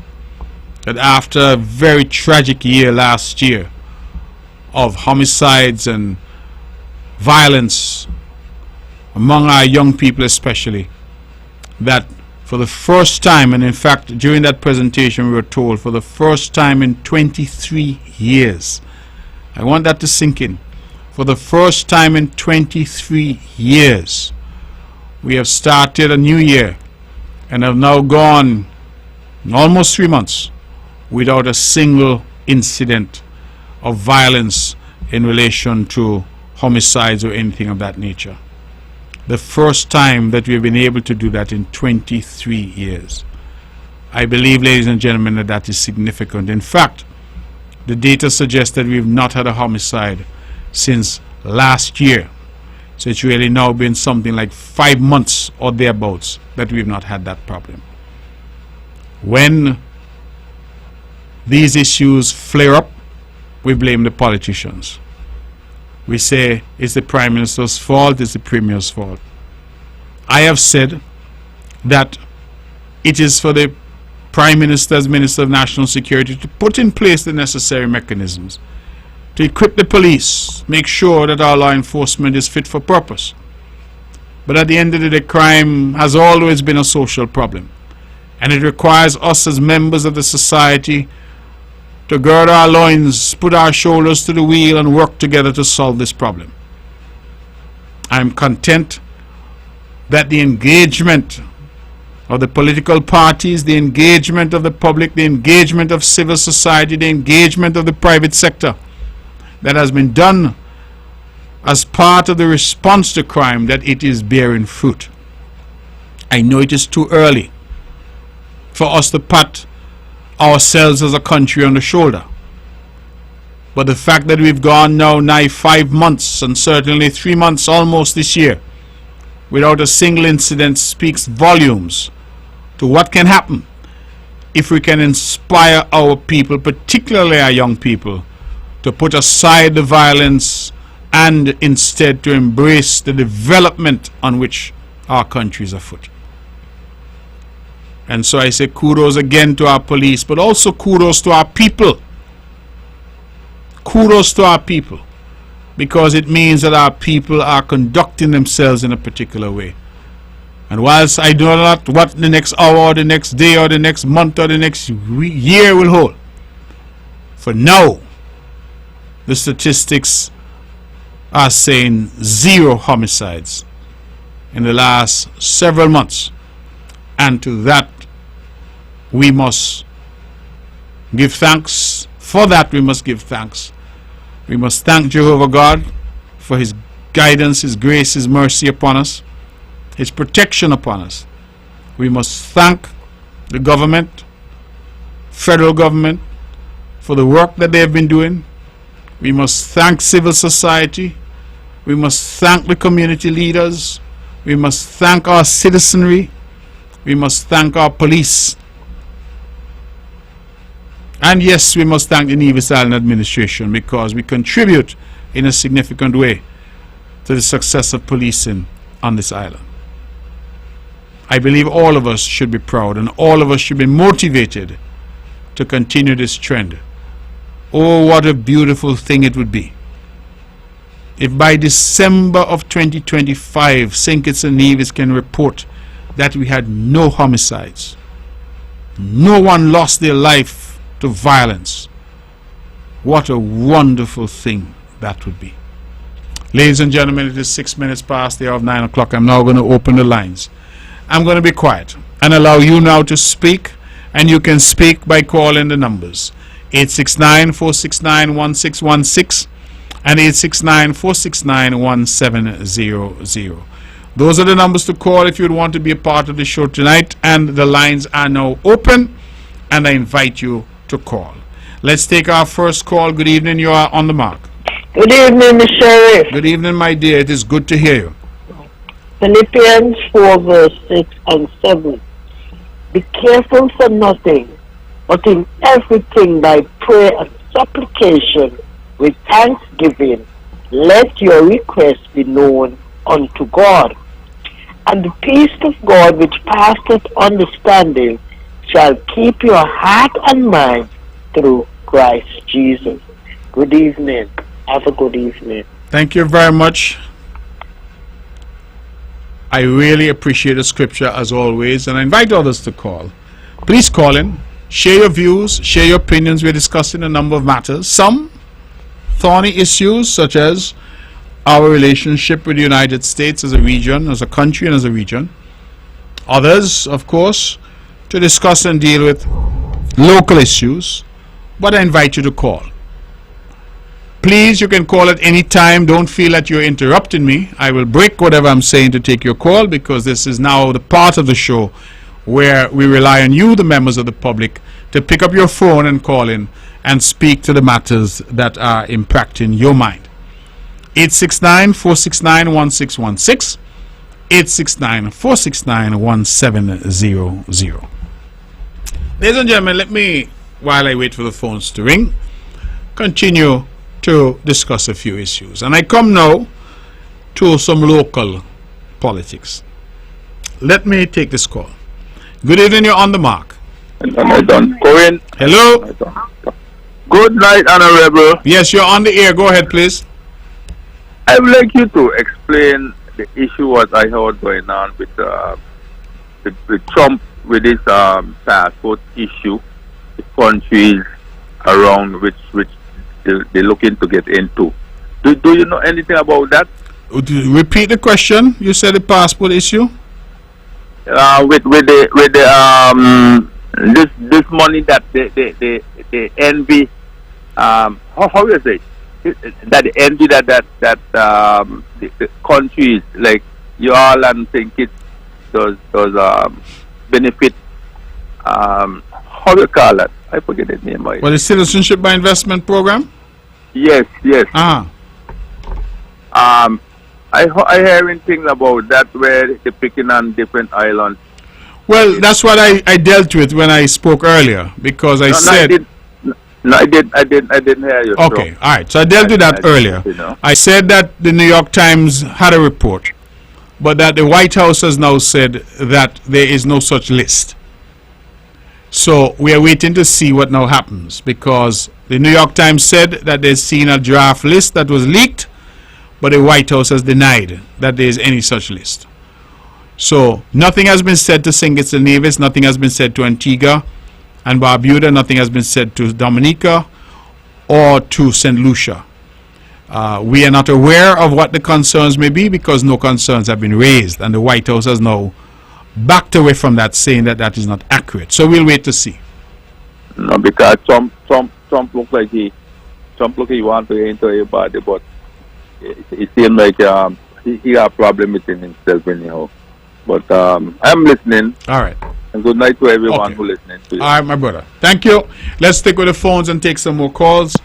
that after a very tragic year last year of homicides and violence among our young people especially, that for the first time, and in fact during that presentation we were told for the first time in 23 years, I want that to sink in, for the first time in 23 years we have started a new year and have now gone almost 3 months without a single incident of violence in relation to homicides or anything of that nature. The first time that we've been able to do that in 23 years. I believe, ladies and gentlemen, that that is significant. In fact, the data suggests that we've not had a homicide since last year. So it's really now been something like 5 months or thereabouts that we've not had that problem. When these issues flare up, we blame the politicians. We say it's the Prime Minister's fault, it's the Premier's fault. I have said that it is for the Prime Minister as Minister of National Security to put in place the necessary mechanisms, to equip the police, make sure that our law enforcement is fit for purpose. But at the end of the day, crime has always been a social problem, and it requires us as members of the society to gird our loins, put our shoulders to the wheel, and work together to solve this problem. I am content that the engagement of the political parties, the engagement of the public, the engagement of civil society, the engagement of the private sector that has been done as part of the response to crime, that it is bearing fruit. I know it is too early for us to pat ourselves as a country on the shoulder, but the fact that we've gone now nigh 5 months and certainly 3 months almost this year without a single incident speaks volumes to what can happen if we can inspire our people, particularly our young people, to put aside the violence and instead to embrace the development on which our country is afoot. And so I say kudos again to our police, but also kudos to our people. Kudos to our people, because it means that our people are conducting themselves in a particular way. And whilst I do not know what the next hour or the next day or the next month or the next year will hold, for now, the statistics are saying 0 homicides in the last several months. And to that, we must give thanks. For that, we must give thanks. We must thank Jehovah God for His guidance, His grace, His mercy upon us, His protection upon us. We must thank the government, federal government, for the work that they have been doing. We must thank civil society. We must thank the community leaders. We must thank our citizenry. We must thank our police. And yes, we must thank the Nevis Island administration, because we contribute in a significant way to the success of policing on this island. I believe all of us should be proud and all of us should be motivated to continue this trend. Oh, what a beautiful thing it would be if by December of 2025 St. Kitts and Nevis can report that we had no homicides. No one lost their life to violence. What a wonderful thing that would be. Ladies and gentlemen, it is 6 minutes past the hour of 9 o'clock. I'm now going to open the lines. I'm going to be quiet and allow you now to speak, and you can speak by calling the numbers 869-469-1616 and 869-469-1700. Those are the numbers to call if you'd want to be a part of the show tonight, and the lines are now open, and I invite you to call. Let's take our first call. Good evening, you are on the mark. Good evening, Mr. Sheriff. Good evening, my dear. It is good to hear you. Philippians 4 verse 6 and 7. Be careful for nothing, but in everything by prayer and supplication with thanksgiving, let your requests be known unto God. And the peace of God which passeth understanding shall keep your heart and mind through Christ Jesus. Good evening. Have a good evening. Thank you very much. I really appreciate the scripture as always, and I invite others to call. Please call in, share your views, share your opinions. We're discussing a number of matters. Some thorny issues, such as our relationship with the United States as a region, as a country and as a region. Others, of course, to discuss and deal with local issues. But I invite you to call. Please, you can call at any time. Don't feel that you're interrupting me. I will break whatever I'm saying to take your call, because this is now the part of the show where we rely on you, the members of the public, to pick up your phone and call in and speak to the matters that are impacting your mind. 869-469-1616, 869-469-1700. Ladies and gentlemen, let me, while I wait for the phones to ring, continue to discuss a few issues. And I come now to some local politics. Let me take this call. Good evening, you're on the mark. Hello? Good night, Honorable. Yes, you're on the air. Go ahead, please. I would like you to explain the issue what I heard going on with Trump with his passport issue, the countries around which they're looking to get into. Do you know anything about that? Repeat the question. You said the passport issue. With this money that they envy. How you say that they envy that the countries like you all and think it does benefit. How you call that? I forget the name. Well, the citizenship by investment program. Yes. Ah. I hearing things about that where they're picking on different islands. Well, that's what I dealt with when I spoke earlier, because I said. I didn't hear you. Okay, all right. So I dealt with that earlier. I said that the New York Times had a report, but that the White House has now said that there is no such list. So we are waiting to see what now happens, because the New York Times said that they've seen a draft list that was leaked, but the White House has denied that there is any such list. So nothing has been said to St. Kitts and Nevis, nothing has been said to Antigua and Barbuda, nothing has been said to Dominica or to St. Lucia. We are not aware of what the concerns may be, because no concerns have been raised, and the White House has now backed away from that, saying that that is not accurate. So we'll wait to see. No, because Trump looks like he wants to enter everybody, but it seems like he got a problem within himself anyhow. But I'm listening. All right. And good night to everyone who listening to you. All right, my brother. Thank you. Let's stick with the phones and take some more calls.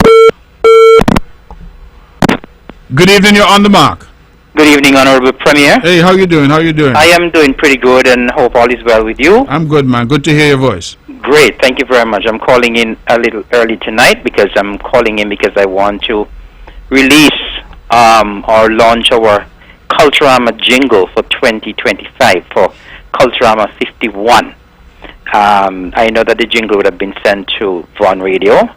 Good evening. You're on the mark. Good evening, Honorable Premier. Hey, how you doing? How you doing? I am doing pretty good, and hope all is well with you. I'm good, man. Good to hear your voice. Great. Thank you very much. I'm calling in a little early tonight because I want to release or launch our Culturama jingle for 2025 for Culturama 51. I know that the jingle would have been sent to Vaughan Radio,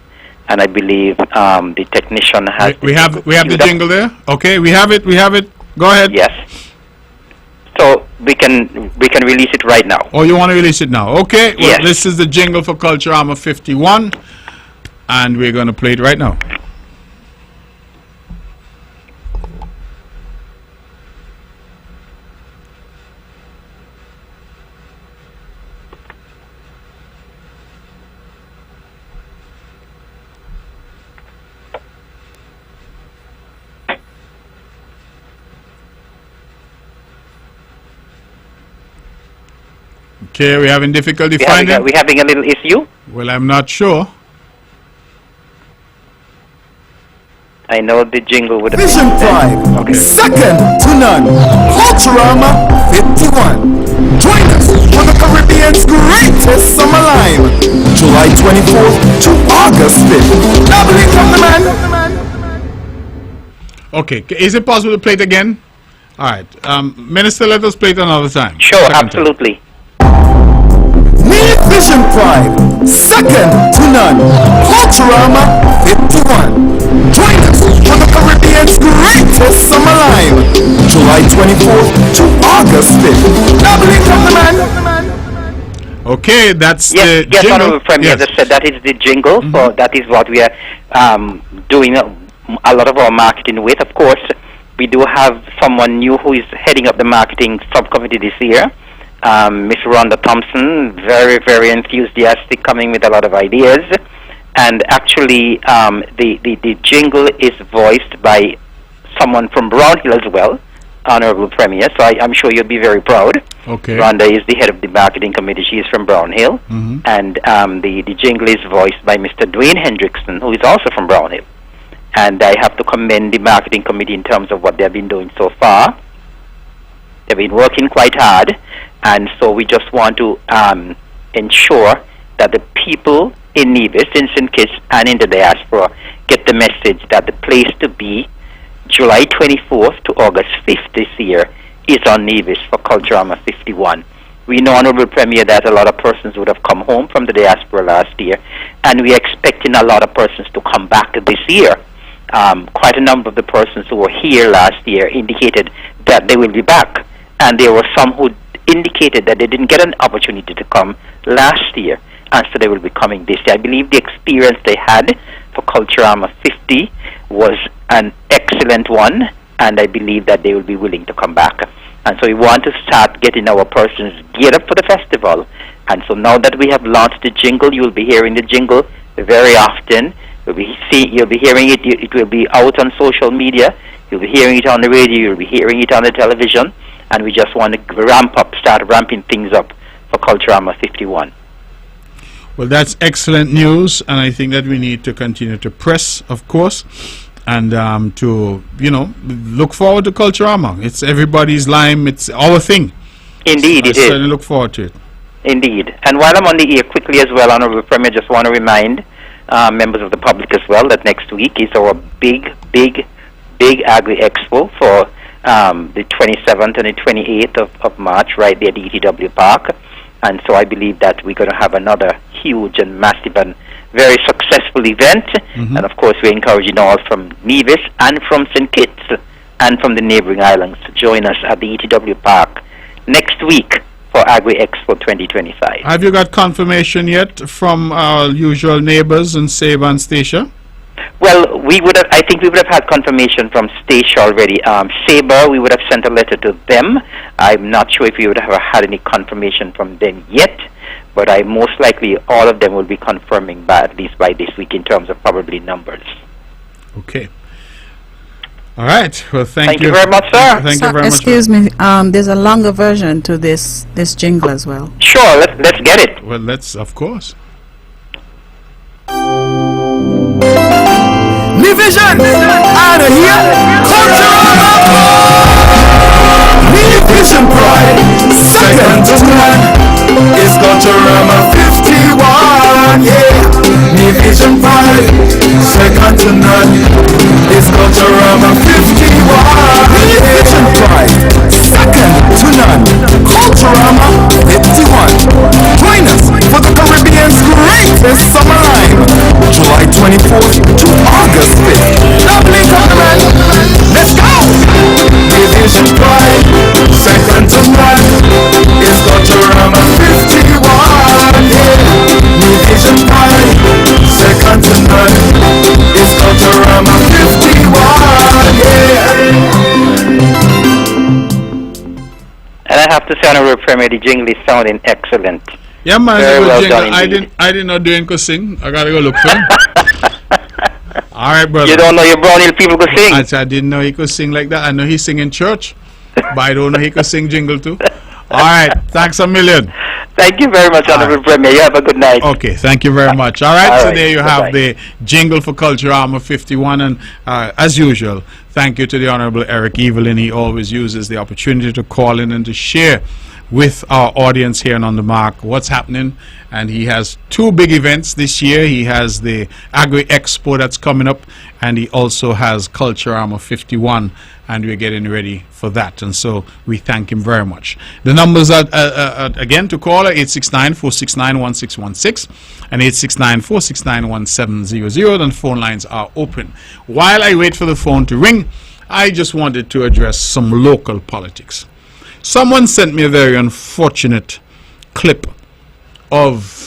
and I believe the technician has. We have the jingle there. Okay, we have it. Go ahead. Yes. So we can release it right now. Oh, you want to release it now? Okay. Well, yes. This is the jingle for Culturama 51, and we're going to play it right now. Okay, we're having difficulty finding. We're having a little issue. Well, I'm not sure. I know the jingle would have Vision been sent. Pride, second to none. Culturama 51. Join us for the Caribbean's greatest summer line, July 24th to August 5th. Doubling from the man. Okay, is it possible to play it again? All right, Minister, let us play it another time. Sure, Second time. absolutely. Need Vision Pride, second to none. Culturama 51. Join us for the Caribbean's greatest summer line, July 24th to August 5th. Doubling from the man. Okay, that's Yes, the yes, jingle. Honorable Premier, as I said, that is the jingle. So that is what we are doing a lot of our marketing with. Of course, we do have someone new who is heading up the marketing subcommittee this year. Miss Rhonda Thompson, very, very enthusiastic, coming with a lot of ideas. And actually, the jingle is voiced by someone from Brown Hill as well, Honorable Premier. So I'm sure you'll be very proud. Okay. Rhonda is the head of the marketing committee. She is from Brown Hill. And the jingle is voiced by Mr. Dwayne Hendrickson, who is also from Brown Hill. And I have to commend the marketing committee in terms of what they've been doing so far. They've been working quite hard. And so we just want to ensure that the people in Nevis, in St. Kitts, and in the diaspora get the message that the place to be July 24th to August 5th this year is on Nevis for Culturama 51. We know, Honorable Premier, that a lot of persons would have come home from the diaspora last year, and we're expecting a lot of persons to come back this year. Quite a number of the persons who were here last year indicated that they will be back, and there were some who indicated that they didn't get an opportunity to come last year, and so they will be coming this year. I believe the experience they had for Culturama 50 was an excellent one, and I believe that they will be willing to come back. And so we want to start getting our persons geared up for the festival. And so now that we have launched the jingle, you'll be hearing the jingle very often. You'll be hearing it. It will be out on social media. You'll be hearing it on the radio. You'll be hearing it on the television. And we just want to start ramping things up for Culturama 51. Well, that's excellent news, and I think that we need to continue to press, of course, and to, look forward to Culturama. It's everybody's lime. It's our thing. Indeed, so it I is. certainly look forward to it. Indeed. And while I'm on the air, quickly as well, Honorable Premier, just want to remind members of the public as well that next week is our big Agri Expo for the 27th and the 28th of March, right there at the ETW Park. And so I believe that we're going to have another huge and massive and very successful event. And of course, we're encouraging all from Nevis and from St. Kitts and from the neighboring islands to join us at the ETW Park next week for Agri Expo 2025. Have you got confirmation yet from our usual neighbors in Sabre and Statia? Well, I think we would have had confirmation from Statia already. Sabre, we would have sent a letter to them. I'm not sure if we would have had any confirmation from them yet, but most likely all of them will be confirming at least by this week in terms of probably numbers. Okay. All right. Well, thank you very much, sir. Thank you very much. Excuse me. There's a longer version to this jingle as well. Sure. Let's get it. Well, of course. Division out of here. Culturama. Division Pride, second to none. It's Culturama 51. Yeah. Division Pride, second to none. It's Culturama 51. Division Pride, second to none. Culturama 51. Join us for the Caribbean's greatest summer line, July 24th to August 5th. Doubling tournament. Let's go! Division Pride, second to none. It's Culturama 51. Yeah. Division Pride, second to none. It's Culturama 51. Yeah. And I have to say, Honorable Premier, the jingle is sounding excellent. Yeah, man. Very well jingle. done indeed. I did not do him to sing. I gotta go look for him. All right, brother. You don't know your Brown Hill people could sing? I didn't know he could sing like that. I know he sing in church, but I don't know he could sing jingle too. All right. Thanks a million. Thank you very much, Honorable Premier. You have a good night. Okay, thank you very much. All right, so there you Bye-bye. have the jingle for Culturama 51, and as usual, thank you to the Honorable Eric Evelyn. He always uses the opportunity to call in and to share with our audience here and on the mark what's happening. And he has two big events this year. He has the Agri Expo that's coming up, and he also has Culturama 51, and we're getting ready for that. And so we thank him very much. The numbers are again to call are 869-469-1616 and 869-469-1700. And phone lines are open. While I wait for the phone to ring, I just wanted to address some local politics. Someone sent me a very unfortunate clip of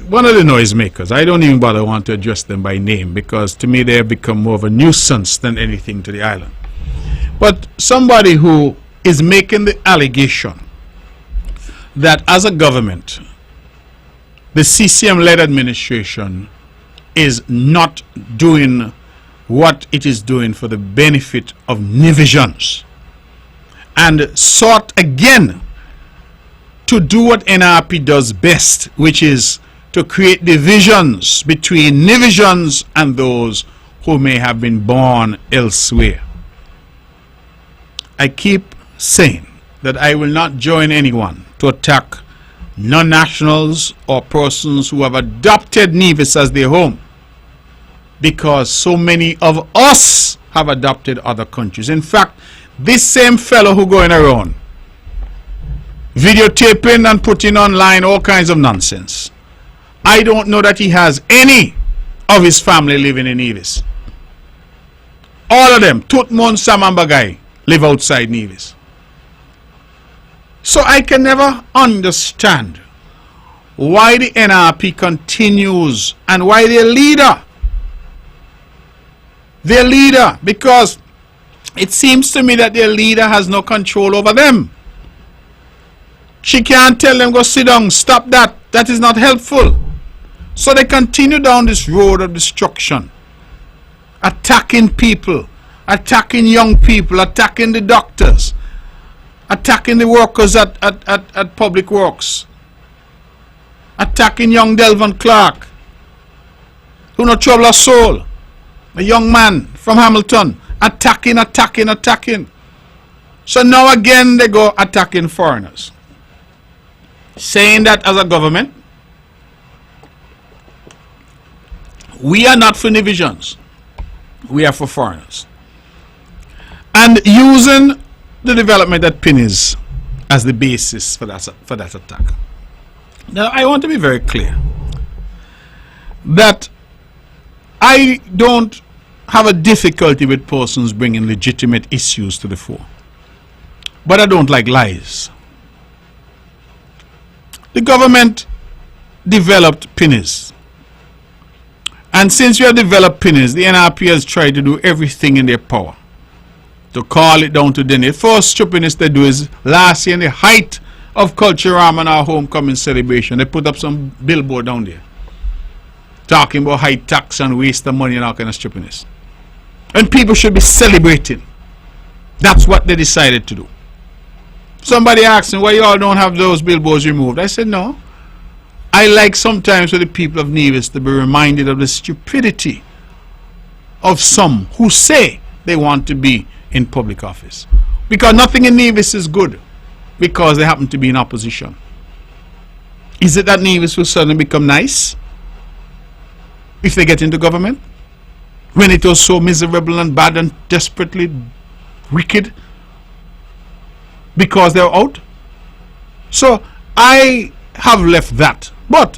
one of the noisemakers. I don't even bother want to address them by name, because to me they have become more of a nuisance than anything to the island. But somebody who is making the allegation that as a government, the CCM-led administration is not doing what it is doing for the benefit of Nevisians, and sought again to do what NRP does best, which is to create divisions between Nevisians and those who may have been born elsewhere. I keep saying that I will not join anyone to attack non-nationals or persons who have adopted Nevis as their home, because so many of us have adopted other countries. In fact, this same fellow who going around videotaping and putting online all kinds of nonsense, I don't know that he has any of his family living in Nevis. All of them, Tutmon, Sam and Bagay, live outside Nevis. So I can never understand why the NRP continues, and why their leader, because it seems to me that their leader has no control over them. She can't tell them, go sit down, stop that. That is not helpful. So they continue down this road of destruction, attacking people, attacking young people, attacking the doctors, attacking the workers at Public Works, attacking young Delvin Clark, who no trouble a soul, a young man from Hamilton, attacking. So now again they go attacking foreigners, saying that as a government, we are not for Nevisians, we are for foreigners, and using the development at Pinnies as the basis for that attack. Now I want to be very clear that I don't have a difficulty with persons bringing legitimate issues to the fore, but I don't like lies. The government developed Pinnies, and since we have developed Pinnies, the NRP has tried to do everything in their power to call it down to dinner. The first stupidness they do is last year, in the height of Culturama and our homecoming celebration, they put up some billboard down there talking about high tax and waste of money and all kind of stupidness. And people should be celebrating. That's what they decided to do. Somebody asked me, why you all don't have those billboards removed? I said, no. I like sometimes for the people of Nevis to be reminded of the stupidity of some who say they want to be in public office. Because nothing in Nevis is good because they happen to be in opposition. Is it that Nevis will suddenly become nice if they get into government, when it was so miserable and bad and desperately wicked because they're out? So I have left that, but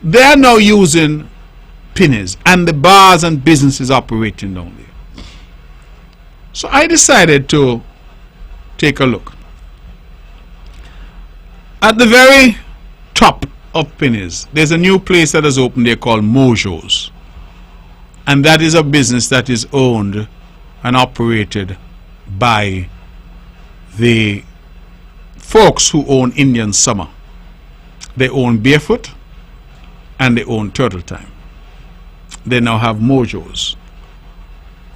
they are now using Pinnies and the bars and businesses operating down there. So I decided to take a look at the very top of Pinnies. There's a new place that has opened there called Mojo's, and that is a business that is owned and operated by the folks who own Indian Summer. They own Barefoot and they own Turtle Time. They now have Mojo's.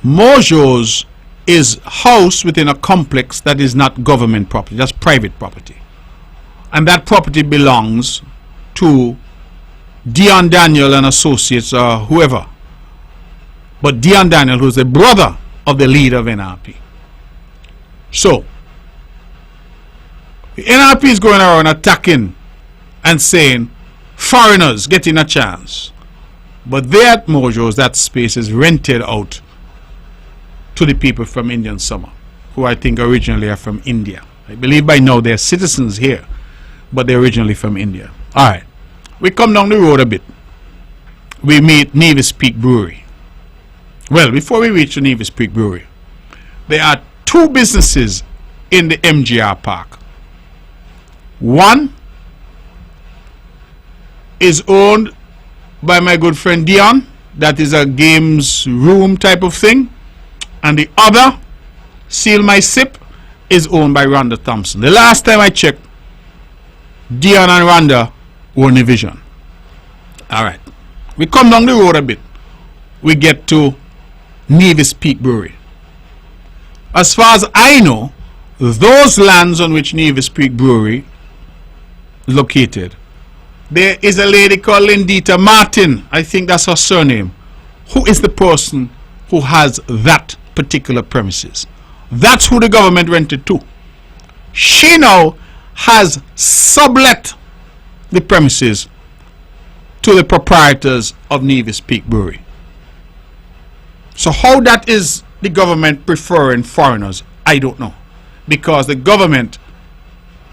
Mojo's is housed within a complex that is not government property, that's private property. And that property belongs to Dion Daniel and Associates or whoever. But Dion Daniel, who's the brother of the leader of NRP. So The NRP is going around attacking and saying foreigners getting a chance. But there at Mojo's, that space is rented out to the people from Indian Summer, who I think originally are from India. I believe by now they're citizens here, but they're originally from India. Alright, we come down the road a bit. We meet Nevis Peak Brewery. Well, before we reach the Nevis Peak Brewery, there are two businesses in the MGR Park. One is owned by my good friend Dion. That is a games room type of thing. And the other, Seal My Sip, is owned by Rhonda Thompson. The last time I checked, Dion and Rhonda own a vision. Alright. We come down the road a bit. We get to Nevis Peak Brewery. As far as I know, those lands on which Nevis Peak Brewery is located, there is a lady called Lindita Martin, I think that's her surname, who is the person who has that particular premises. That's who the government rented to. She now has sublet the premises to the proprietors of Nevis Peak Brewery. So how that is the government preferring foreigners, I don't know. Because the government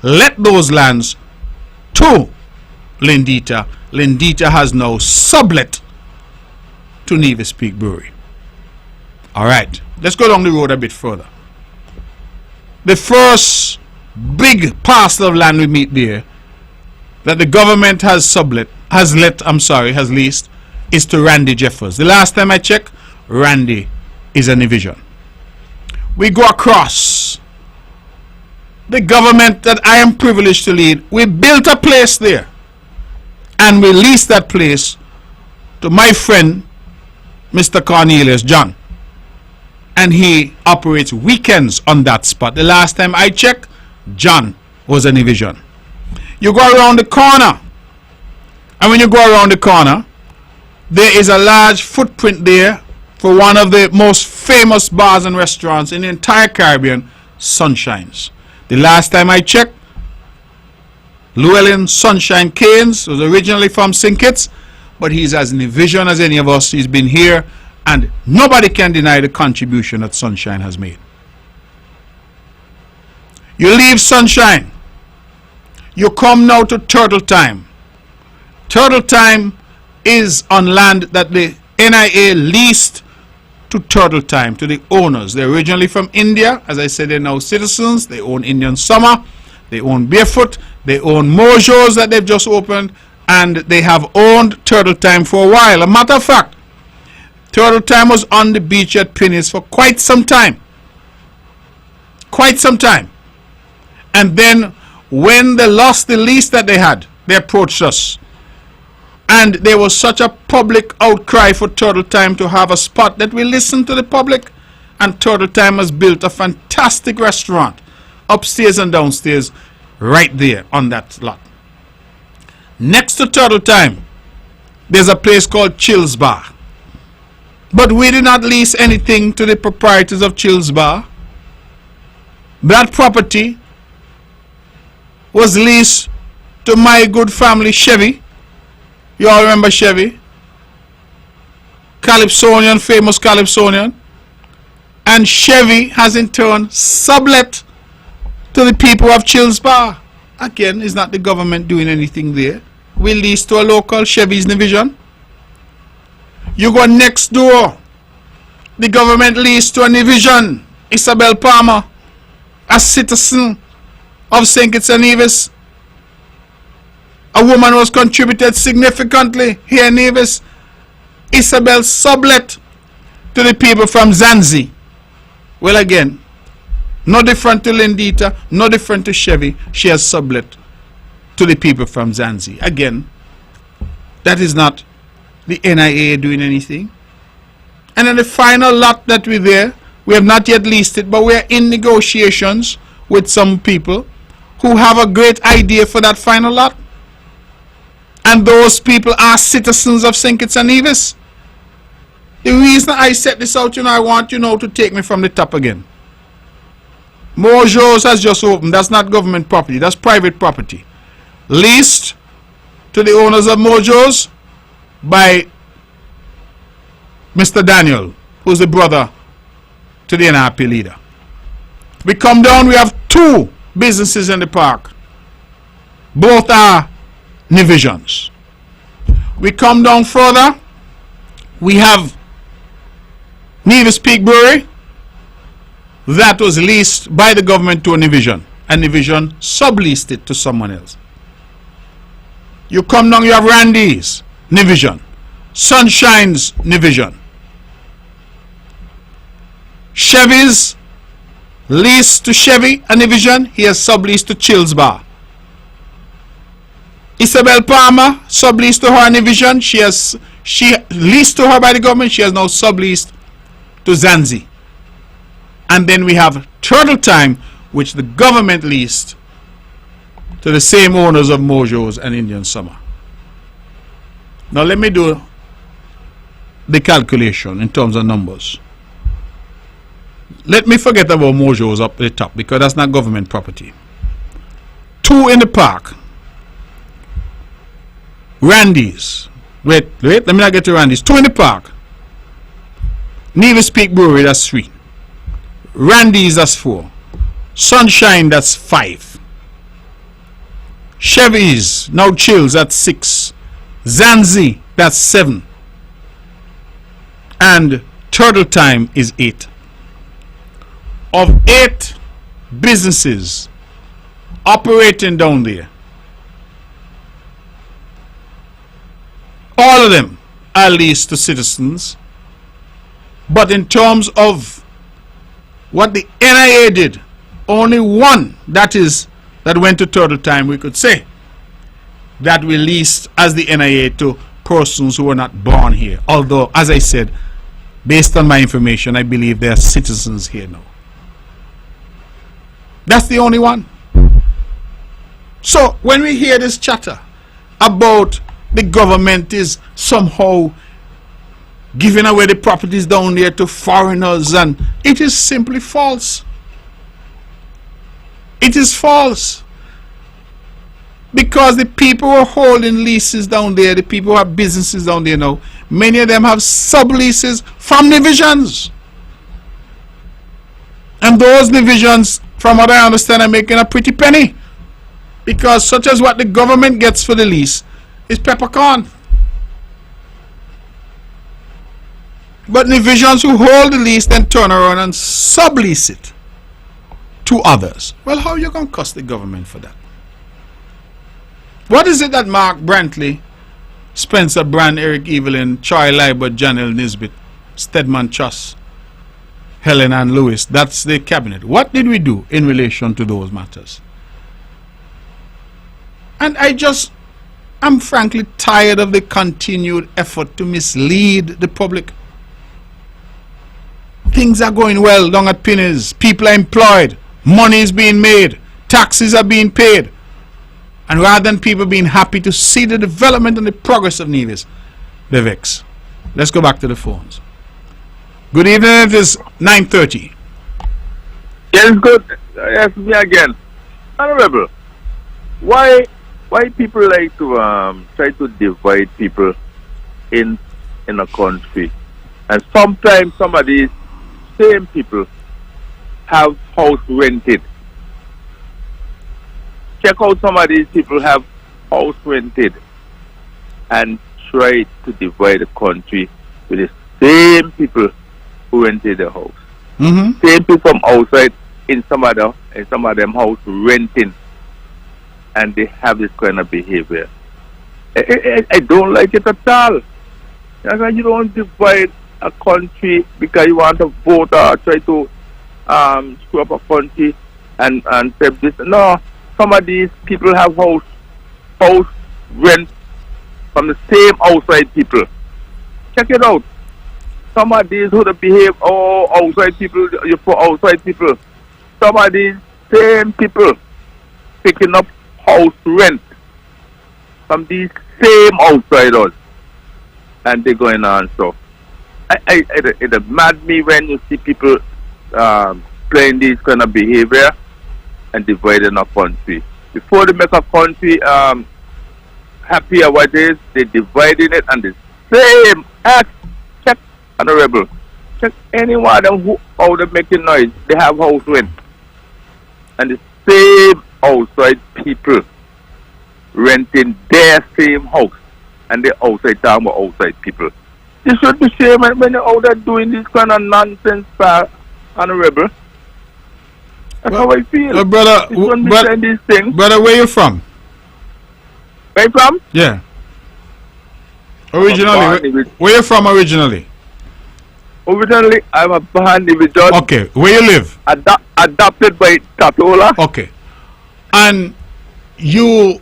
let those lands to Lindita. Lindita has now sublet to Nevis Peak Brewery. Alright, let's go down the road a bit further. The first big parcel of land we meet there that the government has leased is to Randy Jeffers. The last time I checked, Randy is an division. We go across. The government that I am privileged to lead, we built a place there. And we leased that place to my friend, Mr. Cornelius John. And he operates weekends on that spot. The last time I checked, John was a division. You go around the corner. And when you go around the corner, there is a large footprint there for one of the most famous bars and restaurants in the entire Caribbean, Sunshine's. The last time I checked, Llewellyn Sunshine Keynes was originally from St. Kitts, but he's as in a vision as any of us. He's been here, and nobody can deny the contribution that Sunshine has made. You leave Sunshine. You come now to Turtle Time. Turtle Time is on land that the NIA leased to Turtle Time, to the owners. They're originally from India. As I said, they're now citizens. They own Indian Summer. They own Barefoot. They own Mojo's that they've just opened. And they have owned Turtle Time for a while. A matter of fact, Turtle Time was on the beach at Penny's for quite some time. Quite some time. And then when they lost the lease that they had, they approached us. And there was such a public outcry for Turtle Time to have a spot that we listened to the public. And Turtle Time has built a fantastic restaurant upstairs and downstairs right there on that lot. Next to Turtle Time, there's a place called Chills Bar. But we did not lease anything to the proprietors of Chills Bar. That property was leased to my good family Chevy. You all remember Chevy? Calypsonian, famous Calypsonian. And Chevy has in turn sublet to the people of Chills Bar. Again, is not the government doing anything there. We lease to a local Chevy's division. You go next door. The government leased to a division, Isabel Palmer, a citizen of St. Kitts and Nevis. A woman was contributed significantly here in Nevis. Isabel sublet to the people from Zanzi. Well, again, no different to Lindita, no different to Chevy. She has sublet to the people from Zanzi. Again, that is not the NIA doing anything. And then the final lot that we're there, we have not yet leased it, but we are in negotiations with some people who have a great idea for that final lot. And those people are citizens of St. Kitts and Nevis. The reason I set this out, I want you to take me from the top again. Mojo's has just opened. That's not government property. That's private property. Leased to the owners of Mojo's by Mr. Daniel, who's the brother to the NRP leader. We come down, we have 2 businesses in the park. Both are Nevisions. We come down further, we have Nevis Peak Brewery. That was leased by the government to a Nevision, and Nevision subleased it to someone else. You come down, you have Randy's, Nevision. Sunshine's, Nevision. Chevy's leased to Chevy, a Nevision. He has subleased to Chills Bar. Isabel Palmer subleased to her Nevision. She leased to her by the government. She has now subleased to Zanzi. And then we have Turtle Time, which the government leased to the same owners of Mojo's and Indian Summer. Now let me do the calculation in terms of numbers. Let me forget about Mojo's up at the top, because that's not government property. 2 in the park. Randy's. Wait, let me not get to Randy's. 2 in the park. Nevis Peak Brewery, that's 3. Randy's, that's 4. Sunshine, that's 5. Chevy's, now Chills, that's 6. Zanzi, that's 7. And Turtle Time is 8. Of 8 businesses operating down there, all of them are leased to citizens. But in terms of what the NIA did, only one that went to Turtle Time, we could say that we leased as the NIA to persons who were not born here. Although, as I said, based on my information, I believe they are citizens here now. That's the only one. So when we hear this chatter about the government is somehow giving away the properties down there to foreigners, and it is simply false. It is false. Because the people who are holding leases down there, the people who have businesses down there now, many of them have subleases from Nevisions. And those Nevisions, from what I understand, are making a pretty penny. Because such as what the government gets for the lease is peppercorn. But Nevisions who hold the lease then turn around and sublease it to others. Well, how are you going to cost the government for that? What is it that Mark Brantley, Spencer Brand, Eric Evelyn, Troy Libert, Janelle Nisbet, Stedman Truss, Helen and Lewis, that's the cabinet. What did we do in relation to those matters? And I'm frankly tired of the continued effort to mislead the public. Things are going well down at Pinneys. People are employed. Money is being made. Taxes are being paid. And rather than people being happy to see the development and the progress of Nevis, they vex. Let's go back to the phones. Good evening, it is 9:30. Yes, good. Yes, me again. Honorable, why people like to try to divide people in a country, and sometimes some of these same people have house rented. Check out some of these people have house rented and try to divide the country with the same people who rented the house. Same people from outside in some of them house renting, and they have this kind of behavior. I don't like it at all. You don't divide a country because you want to vote or try to screw up a country and say this. No, some of these people have house rent from the same outside people. Check it out. Some of these who behave outside people, you for outside people. Some of these same people picking up house rent from these same outsiders, and they're going on. So it mad me when you see people displaying this kind of behavior and dividing our country. Before they make a country happy or what it is, they're dividing it, and the same act. Check, Honorable, check anyone who out there making noise, they have house rent. And the same outside people renting their same house, and they outside talking about outside people. This should be shame when you're out there doing this kind of nonsense, Honorable. That's how I feel. Brother, these things. brother, where you from? Where you from? Yeah. Originally, where you from originally? Originally, I'm a born individual. Okay, where you live? Adopted by Tatola. Okay. And you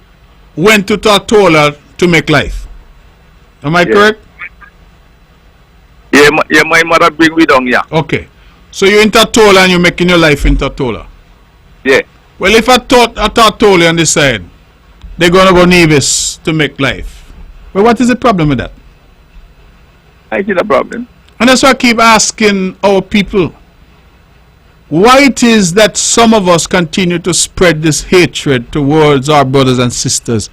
went to Tortola to make life. Am I correct? Yeah, my mother bring me down here. Okay. So you're in Tortola and you're making your life in Tortola. Yeah. Well, if I Tortola on this side, they're going to go Nevis to make life. Well, what is the problem with that? I see the problem. And that's why I keep asking our people, why it is that some of us continue to spread this hatred towards our brothers and sisters.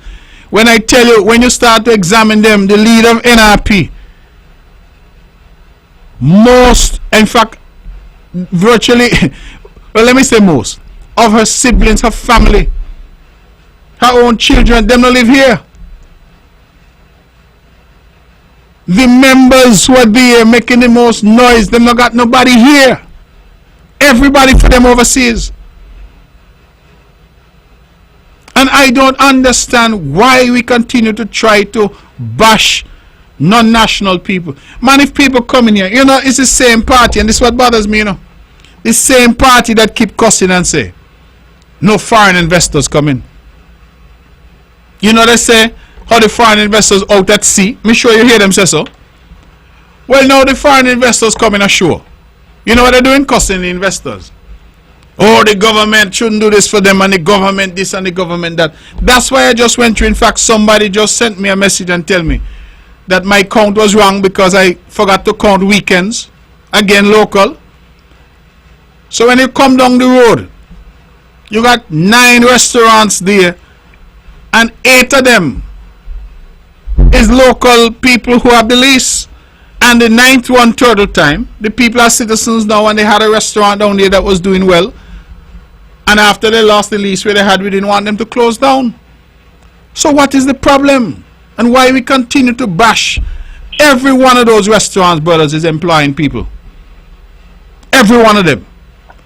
When I tell you, when you start to examine them, the leader of NRP, most, in fact, virtually, well, let me say most, of her siblings, her family, her own children, them don't live here. The members who are there making the most noise, them not got nobody here. Everybody for them overseas. And I don't understand why we continue to try to bash non-national people. Man, if people come in here, you know, it's the same party, and this is what bothers me, you know. The same party that keep cussing and say, no foreign investors come in. You know, they say, how the foreign investors out at sea. Me sure you hear them say so. Well, now the foreign investors come in ashore. You know what they're doing? Cussing the investors. Oh, the government shouldn't do this for them, and the government this and the government that. That's why I just went through. In fact, somebody just sent me a message and tell me that my count was wrong because I forgot to count weekends. Again, local. So when you come down the road, you got 9 restaurants there, and 8 of them is local people who have the lease. And the 9th one, Turtle Time, the people are citizens now, and they had a restaurant down there that was doing well. And after they lost the lease where they had, we didn't want them to close down. So what is the problem? And why we continue to bash? Every one of those restaurants, brothers, is employing people. Every one of them.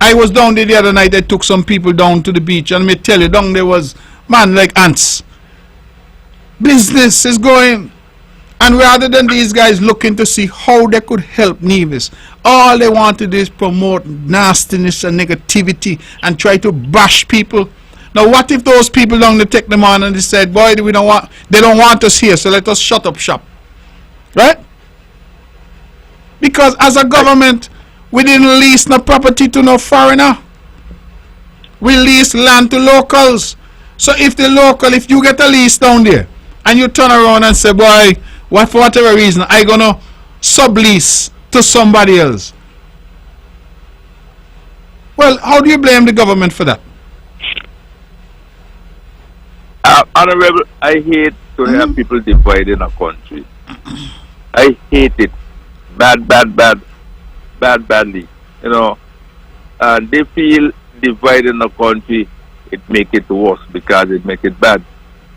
I was down there the other night. They took some people down to the beach, and me tell you, down there was, man, like ants. Business is going. And rather than these guys looking to see how they could help Nevis, all they want to do is promote nastiness and negativity and try to bash people. Now, what if those people down there take them on and they said, boy, they don't want us here, so let us shut up shop. Right? Because as a government, we didn't lease no property to no foreigner. We lease land to locals. So if you get a lease down there and you turn around and say, boy, for whatever reason, I gonna sublease to somebody else. Well, how do you blame the government for that? Honorable, I hate to hear people dividing a country. I hate it. Badly. You know, and they feel dividing a country, it make it worse because it make it bad.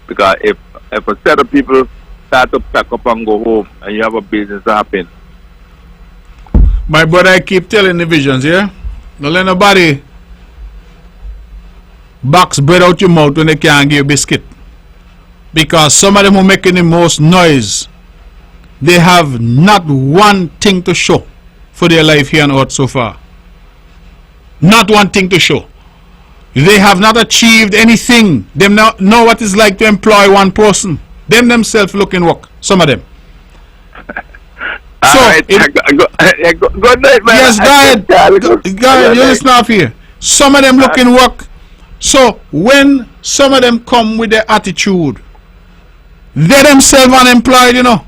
Because if a set of people start to pack up and go home, and you have a business happen. My brother, I keep telling the visions, yeah? Don't let nobody box bread out your mouth when they can't give you biscuit. Because some of them who are making the most noise, they have not one thing to show for their life here on earth so far. Not one thing to show. They have not achieved anything. They know what it's like to employ one person. Them themselves looking work, some of them. So, right, good night, man. Yes, go ahead, you listen up here. Some of them looking work. So, when some of them come with their attitude, they themselves unemployed, you know.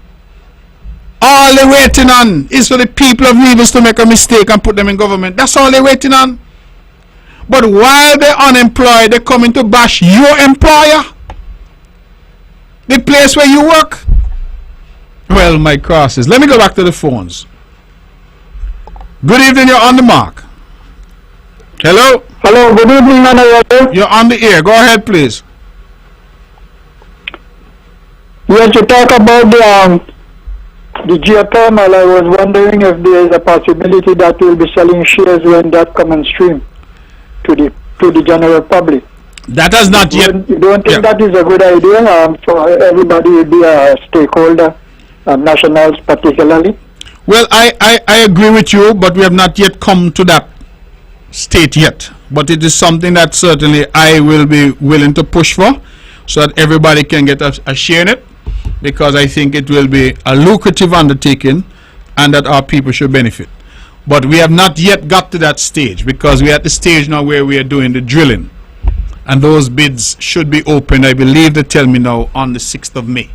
All they're waiting on is for the people of Nevis to make a mistake and put them in government. That's all they're waiting on. But while they're unemployed, they're coming to bash your employer, the place where you work. Well, my crosses. Let me go back to the phones. Good evening, you're on the mark. Hello? Hello, good evening, Honorable. You're on the air. Go ahead, please. Yes, you talk about the geothermal. I was wondering if there is a possibility that you'll be selling shares when that comes on stream to the general public. That has not yet. You don't think that is a good idea for everybody to be a stakeholder, nationals particularly? Well, I agree with you, but we have not yet come to that state yet. But it is something that certainly I will be willing to push for, so that everybody can get a share in it, because I think it will be a lucrative undertaking and that our people should benefit. But we have not yet got to that stage, because we're at the stage now where we are doing the drilling, and those bids should be opened, I believe they tell me now, on the 6th of May.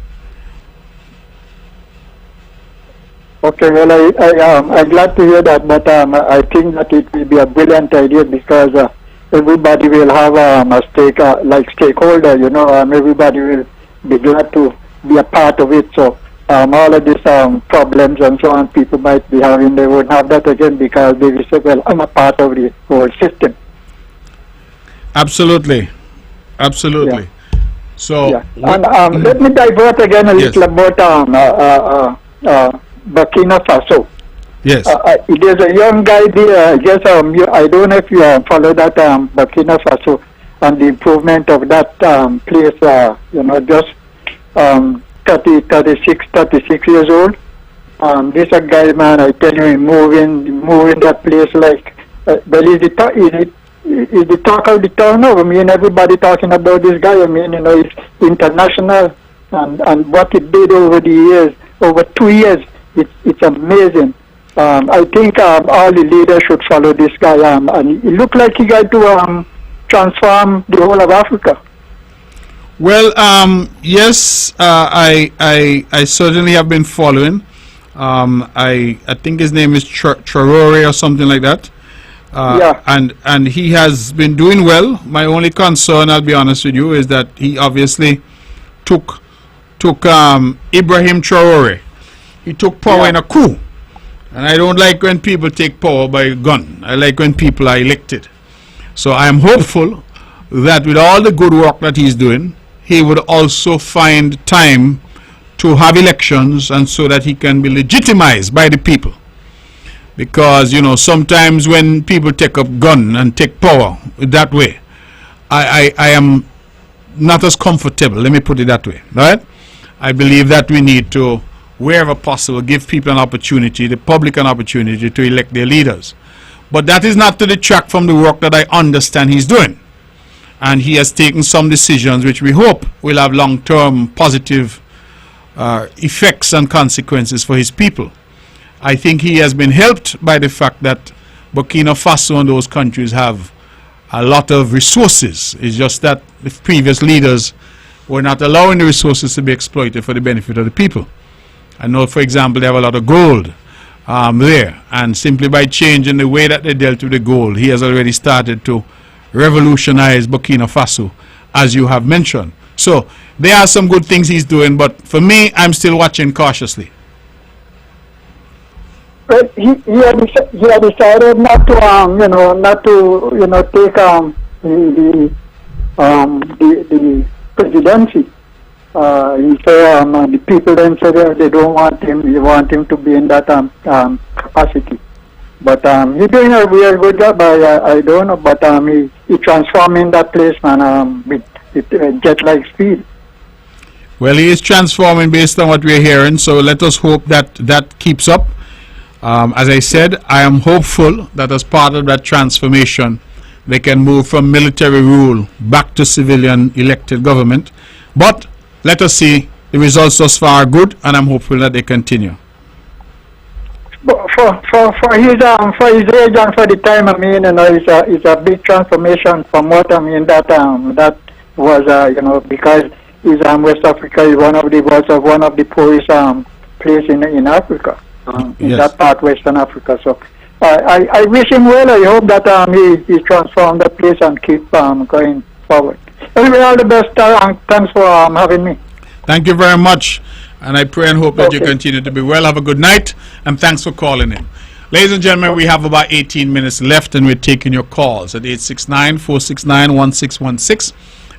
Okay, well, I'm glad to hear that, but I think that it will be a brilliant idea, because everybody will have a stake, like stakeholder, you know, everybody will be glad to be a part of it. So all of these problems and so on people might be having, they won't have that again, because they will say, well, I'm a part of the whole system. Absolutely. Absolutely. Yeah. So, yeah. And let me divert again a little about Burkina Faso. yes. There's a young guy there, I guess, I don't know if you follow that Burkina Faso and the improvement of that place, you know, just 36 years old. This a guy, man, I tell you, moving that place like, well, is the talk of the town now? I mean, everybody talking about this guy. I mean, you know, it's international, and what it did over the years, over 2 years, it's amazing. I think all the leaders should follow this guy, and it looked like he got to transform the whole of Africa. Well, yes, I certainly have been following. I think his name is Traore or something like that. Yeah. And he has been doing well. My only concern, I'll be honest with you, is that he obviously took Ibrahim Traore. He took power in a coup. And I don't like when people take power by a gun. I like when people are elected. So I am hopeful that with all the good work that he's doing, he would also find time to have elections, and so that he can be legitimized by the people. Because, you know, sometimes when people take up gun and take power that way, I am not as comfortable. Let me put it that way. Right? I believe that we need to, wherever possible, give people an opportunity, the public an opportunity to elect their leaders. But that is not to detract from the work that I understand he's doing. And he has taken some decisions which we hope will have long-term positive effects and consequences for his people. I think he has been helped by the fact that Burkina Faso and those countries have a lot of resources. It's just that the previous leaders were not allowing the resources to be exploited for the benefit of the people. I know, for example, they have a lot of gold there, and simply by changing the way that they dealt with the gold, he has already started to revolutionize Burkina Faso, as you have mentioned. So there are some good things he's doing, but for me, I'm still watching cautiously. But he had decided not to take the presidency. He said the people then said they don't want him. They want him to be in that capacity. But he's doing a real good job. I don't know, but he transforming that place, man, with jet-like speed. Well, he is transforming based on what we're hearing, so let us hope that that keeps up. As I said, I am hopeful that as part of that transformation, they can move from military rule back to civilian elected government. But let us see. The results thus far are good, and I'm hopeful that they continue. For his age and for the time, I mean, you know, it's a big transformation from what I mean that was you know, because West Africa is one of the poorest place in Africa. In yes. that part, Western Africa. So I wish him well. I hope that he transform the place and keep going forward. Anyway, all the best, and thanks for having me. Thank you very much. And I pray and hope that you continue to be well. Have a good night, and thanks for calling in. Ladies and gentlemen, we have about 18 minutes left, and we're taking your calls at 869-469-1616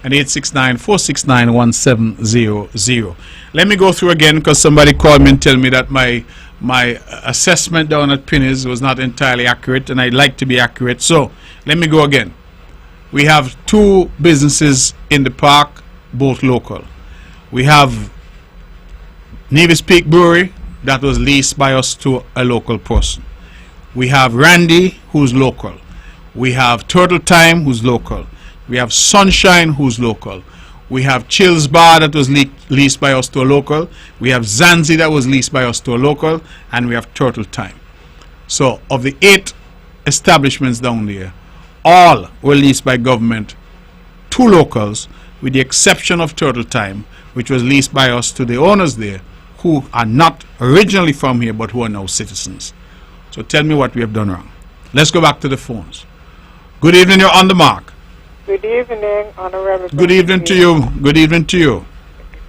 and 869-469-1700. Let me go through again, because somebody called me and tell me that my assessment down at Pinny's was not entirely accurate, and I'd like to be accurate. So let me go again. We have 2 businesses in the park, both local. We have Nevis Peak Brewery, that was leased by us to a local person. We have Randy, who's local. We have Turtle Time, who's local. We have Sunshine, who's local. We have Chills Bar, that was leased by us to a local. We have Zanzi, that was leased by us to a local. And we have Turtle Time. So of the 8 establishments down there, all were leased by government, 2 locals, with the exception of Turtle Time, which was leased by us to the owners there, who are not originally from here, but who are now citizens. So tell me what we have done wrong. Let's go back to the phones. Good evening, you're on the mark. Good evening, Honorable. Good evening to you. Good evening to you.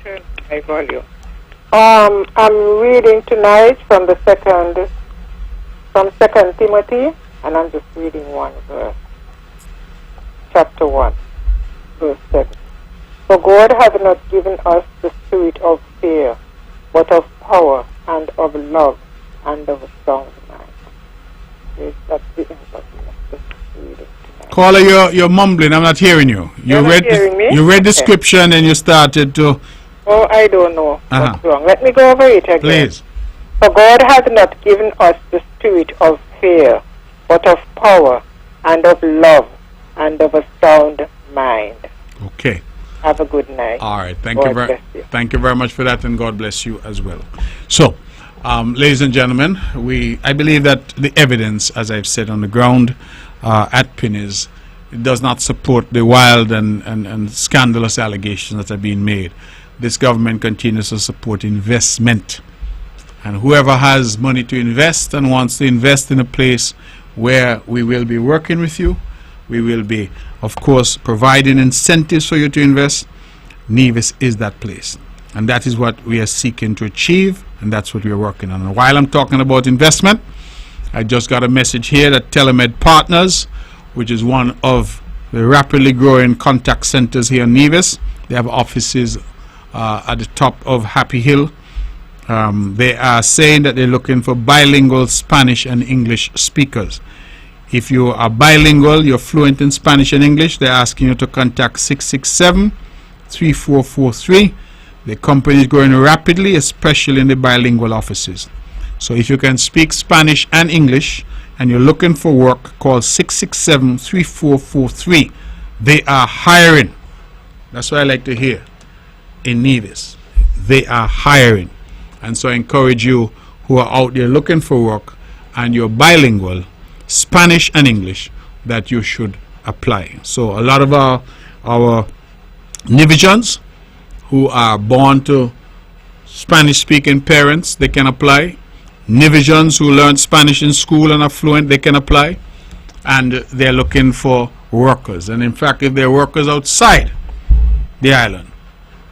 Turn my volume. I'm reading tonight from Second Timothy, and I'm just reading one verse. Chapter 1, verse 7. For God hath not given us the spirit of fear, but of power and of love and of a sound mind. Yes, that's the impact of this reading tonight. Caller, you're mumbling. I'm not hearing you. You're not hearing me? You read the Okay. scripture and then you started to... Oh, I don't know what's wrong. Let me go over it again. Please. For God hath not given us the spirit of fear, but of power and of love and of a sound mind. Okay. Have a good night. All right. Thank God you bless you. Thank you very much for that, and God bless you as well. So, ladies and gentlemen, I believe that the evidence, as I've said, on the ground at Pinny's, it does not support the wild and scandalous allegations that are being made. This government continues to support investment, and whoever has money to invest and wants to invest in a place where we will be working with you, we will be, of course, providing incentives for you to invest. Nevis is that place, and that is what we are seeking to achieve, and that's what we are working on. And while I'm talking about investment, I just got a message here that Telemed Partners, which is one of the rapidly growing contact centers here in Nevis, they have offices at the top of Happy Hill. They are saying that they're looking for bilingual Spanish and English speakers. If you are bilingual, you're fluent in Spanish and English, they're asking you to contact 667-3443. The company is growing rapidly, especially in the bilingual offices. So if you can speak Spanish and English and you're looking for work, call 667-3443. They are hiring. That's what I like to hear in Nevis. They are hiring. And so I encourage you who are out there looking for work and you're bilingual, Spanish and English, that you should apply. So a lot of our Nevisians who are born to Spanish-speaking parents, they can apply. Nevisians who learn Spanish in school and are fluent, they can apply. And they're looking for workers. And in fact, if there are workers outside the island,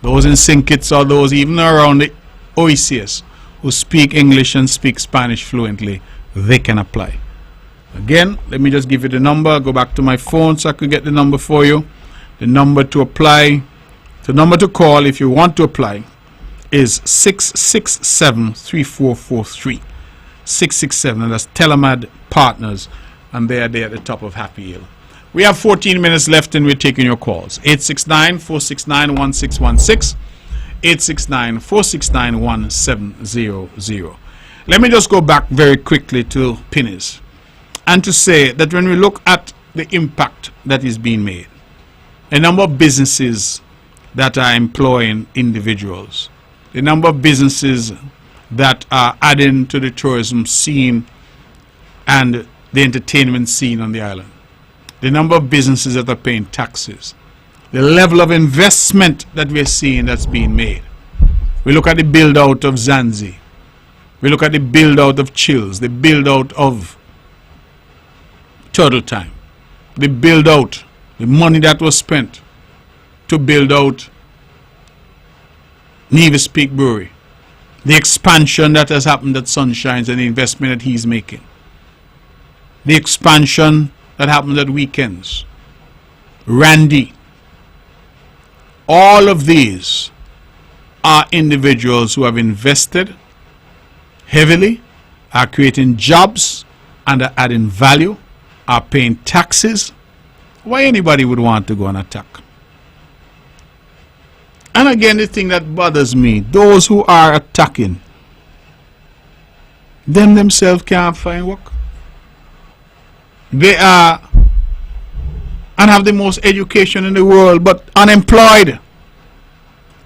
those in St. Kitts or those even around the OECS who speak English and speak Spanish fluently, they can apply. Again, let me just give you the number. Go back to my phone so I could get the number for you. The number to apply, the number to call if you want to apply is 667-3443. 667, and that's Telemed Partners, and they are there at the top of Happy Hill. We have 14 minutes left and we're taking your calls. 869-469-1616. 869-469-1700. Let me just go back very quickly to Pinny's and to say that when we look at the impact that is being made, a number of businesses that are employing individuals, the number of businesses that are adding to the tourism scene and the entertainment scene on the island, the number of businesses that are paying taxes, the level of investment that we're seeing that's being made. We look at the build out of Zanzi, we look at the build out of Chills, the build out of total time. The build out, the money that was spent to build out Nevis Peak Brewery, the expansion that has happened at Sunshines and the investment that he's making, the expansion that happened at Weekends, Randy, all of these are individuals who have invested heavily, are creating jobs and are adding value, are paying taxes. Why anybody would want to go and attack? And again, the thing that bothers me, those who are attacking, them themselves can't find work. They are and have the most education in the world, but unemployed.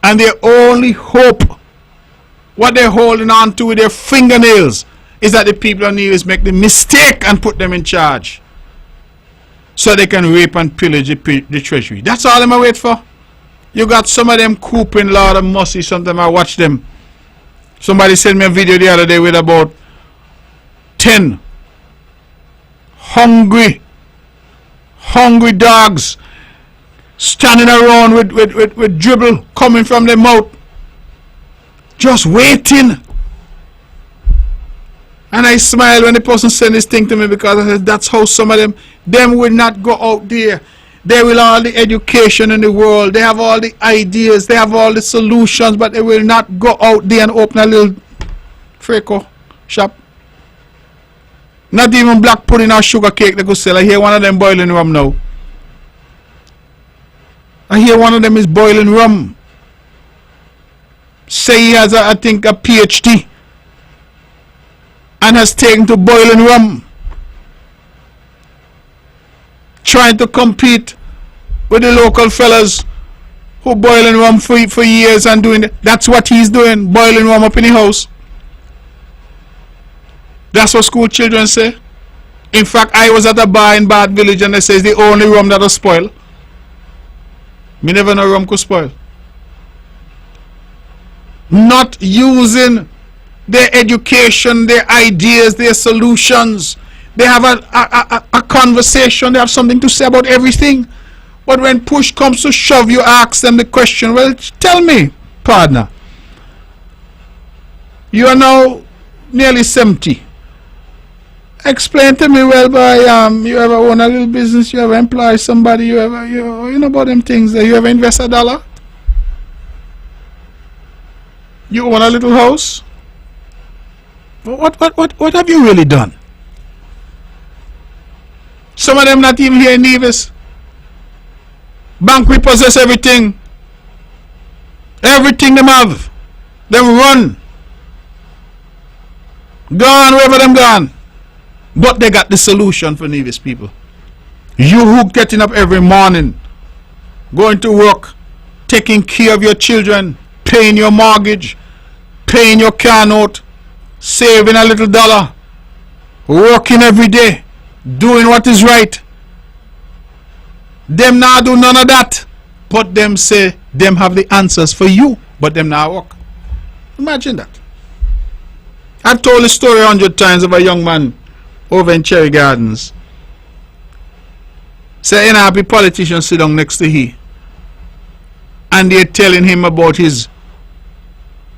And their only hope, what they're holding on to with their fingernails, is that the people of Nevis make the mistake and put them in charge, so they can rape and pillage the treasury. That's all I'm wait for. You got some of them cooping, Lord of mercy. Sometimes I watch them. Somebody sent me a video the other day with about 10 hungry dogs standing around with dribble coming from their mouth, just waiting. And I smile when the person sent this thing to me, because I said, that's how some of them will not go out there. They will all the education in the world, they have all the ideas, they have all the solutions, but they will not go out there and open a little freako shop. Not even black pudding or sugar cake they could sell. I hear one of them boiling rum now. I hear one of them is boiling rum. Say he has, I think, a PhD and has taken to boiling rum, trying to compete with the local fellas who boiling rum for years and doing that. That's what he's doing, boiling rum up in the house. That's what school children say. In fact, I was at a bar in Bad Village and they say it's the only rum that was spoiled. Me never know rum could spoil. Not using their education, their ideas, their solutions. They have a conversation, they have something to say about everything. But when push comes to shove, you ask them the question, well, tell me, partner, you are now nearly 70. Explain to me, well, boy, you ever own a little business, you ever employ somebody, you know about them things, you ever invest $1? You own a little house? What have you really done? Some of them not even here in Nevis. Bank repossess everything. Everything them have. Them run. Gone wherever them gone. But they got the solution for Nevis people. You who getting up every morning, going to work, taking care of your children, paying your mortgage, paying your car note, saving a little dollar, working every day, doing what is right. Them now do none of that, but them say them have the answers for you, but them now work. Imagine that. I've told the story 100 times of a young man over in Cherry Gardens. Say, happy politician sit down next to he, and they're telling him about his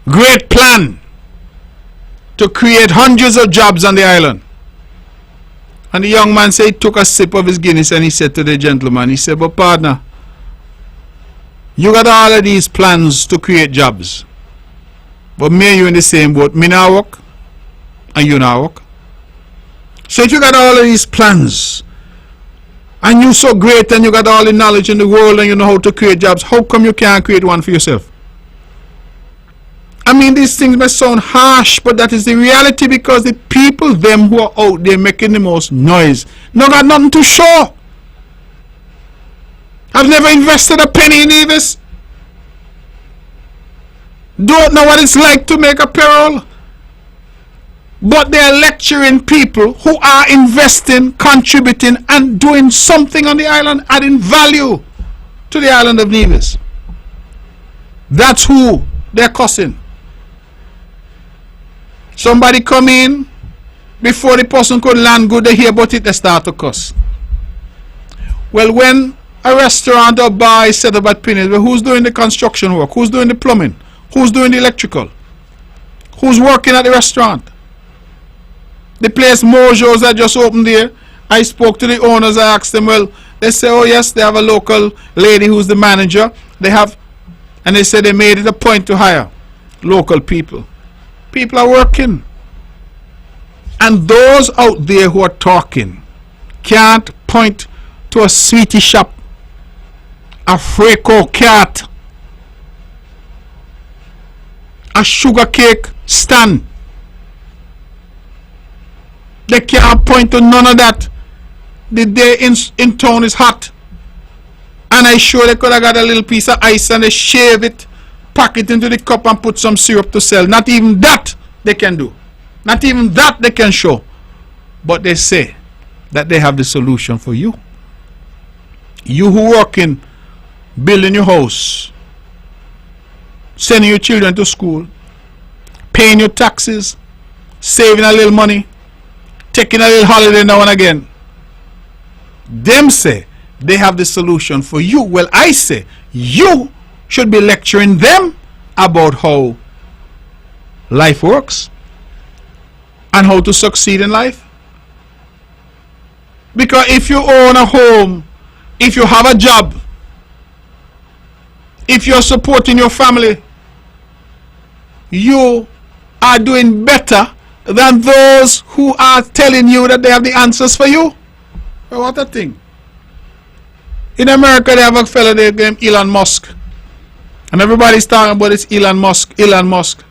great plan to create hundreds of jobs on the island. And the young man said he took a sip of his Guinness and he said to the gentleman, he said, but partner, you got all of these plans to create jobs, but me and you in the same boat. Me now work and you now work. So if you got all of these plans and you so great and you got all the knowledge in the world and you know how to create jobs, how come you can't create one for yourself? I mean, these things may sound harsh, but that is the reality, because the people, them who are out there making the most noise, no got nothing to show. I've never invested a penny in Nevis. Don't know what it's like to make a payroll. But they are lecturing people who are investing, contributing, and doing something on the island, adding value to the island of Nevis. That's who they're cussing. Somebody come in, before the person could land good, they hear about it, they start to cuss. Well, when a restaurant or bar is set up at Pinnace, well, who's doing the construction work? Who's doing the plumbing? Who's doing the electrical? Who's working at the restaurant? The place Mojo's that just opened there, I spoke to the owners, I asked them, well, they say, oh yes, they have a local lady who's the manager. They have, and they said they made it a point to hire local people. People are working. And those out there who are talking can't point to a sweetie shop, a Freco cat, a sugar cake stand. They can't point to none of that. The day in town is hot. And I sure they could have got a little piece of ice and they shave it, pack it into the cup and put some syrup to sell. Not even that they can do. Not even that they can show. But they say that they have the solution for you. You who working, building your house, sending your children to school, paying your taxes, saving a little money, taking a little holiday now and again. Them say they have the solution for you. Well, I say you should be lecturing them about how life works and how to succeed in life. Because if you own a home, if you have a job, if you're supporting your family, you are doing better than those who are telling you that they have the answers for you. Well, what a thing. In America, they have a fellow named Elon Musk. And everybody's talking about this Elon Musk, Elon Musk.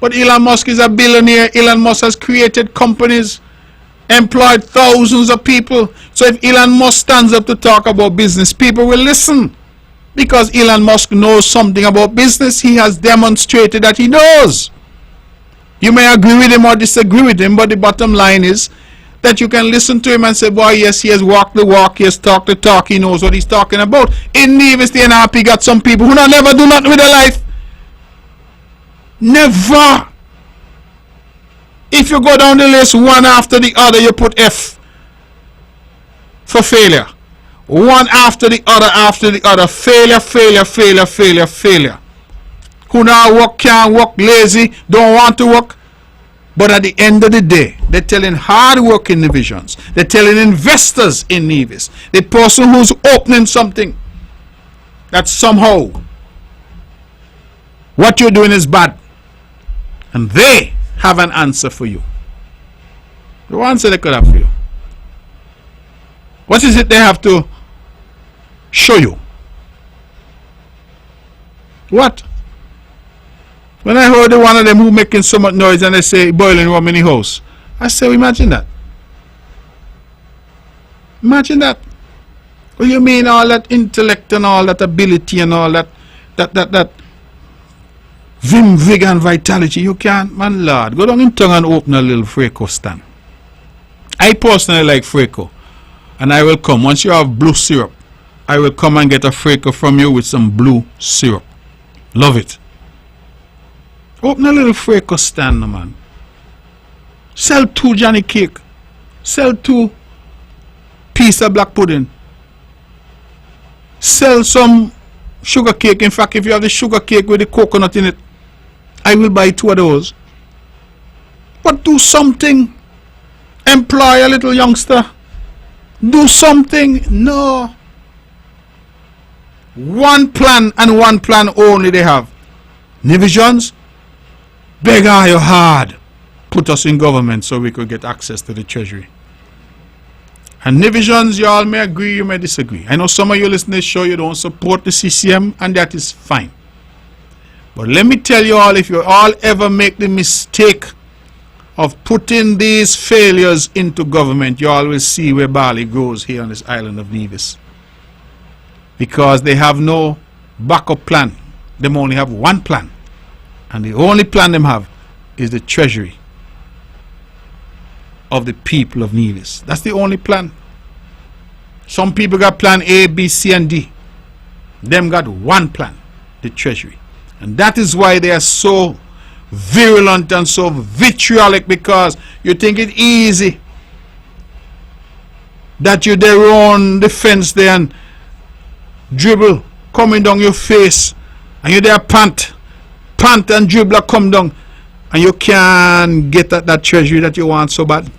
But Elon Musk is a billionaire. Elon Musk has created companies, employed thousands of people. So if Elon Musk stands up to talk about business, people will listen. Because Elon Musk knows something about business. He has demonstrated that he knows. You may agree with him or disagree with him, but the bottom line is that you can listen to him and say, boy, yes, he has walked the walk, he has talked the talk, he knows what he's talking about. In Nevis, the NRP got some people who don't never do nothing with their life. Never. If you go down the list one after the other, you put F for failure. One after the other, failure, failure, failure, failure, failure. Who now work, can't work, lazy, don't want to work. But at the end of the day, they're telling hard-working divisions, they're telling investors in Nevis, the person who's opening something, that somehow what you're doing is bad. And they have an answer for you. The answer they could have for you. What is it they have to show you? What? When I heard one of them who making so much noise and they say boiling rum in the house, I say, imagine that. Imagine that. What do you mean all that intellect and all that ability and all that vim, vigor and vitality? You can't, man, Lord. Go down in town and open a little Freco stand. I personally like Freco. And I will come. Once you have blue syrup, I will come and get a Freco from you with some blue syrup. Love it. Open a little Freco stand, man. Sell 2 Johnny cake. Sell 2 piece of black pudding. Sell some sugar cake. In fact, if you have the sugar cake with the coconut in it, I will buy 2 of those. But do something. Employ a little youngster. Do something. No. One plan and one plan only they have. Nevisions, beg you hard, put us in government so we could get access to the treasury. And Nevisions, you all may agree, you may disagree. I know some of you listening to this show, you don't support the CCM, and that is fine. But let me tell you all, if you all ever make the mistake of putting these failures into government, you all will see where barley grows here on this island of Nevis. Because they have no backup plan. They only have one plan. And the only plan they have is the treasury of the people of Nevis. That's the only plan. Some people got plan A, B, C, and D. Them got one plan, the treasury. And that is why they are so virulent and so vitriolic, because you think it easy. that you there on the fence there and dribble coming down your face, and you there pant and dribbler come down, and you can't get at that treasury that you want so bad.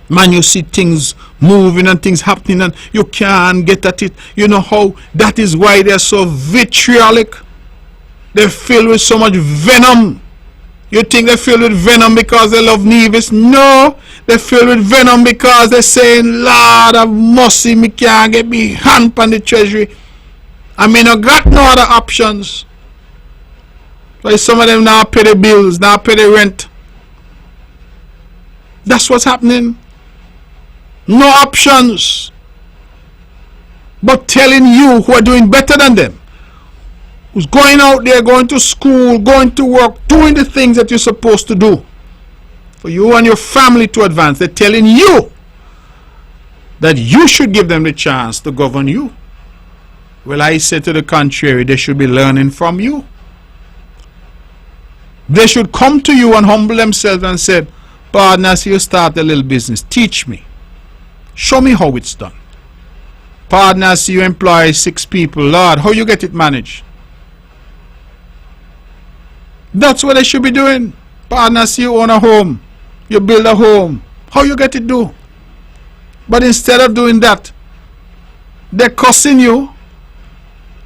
Man, you see things moving and things happening and you can't get at it. You know how that is why they're so vitriolic. They're filled with so much venom. You think they're filled with venom because they love Nevis? No, they're filled with venom because they're saying, Lord have mercy, me can't get me hand on the treasury. I mean, I got no other options. Like some of them now pay the bills, now pay the rent. That's what's happening. No options. But telling you who are doing better than them, who's going out there, going to school, going to work, doing the things that you're supposed to do for you and your family to advance. They're telling you that you should give them the chance to govern you. Well, I say to the contrary, they should be learning from you. They should come to you and humble themselves and say, Pardon, as you start a little business, teach me. Show me how it's done. Pardon, as you employ 6 people, Lord, how you get it managed? That's what they should be doing. Pardon, as you own a home, you build a home, how you get it do? But instead of doing that, they're cussing you,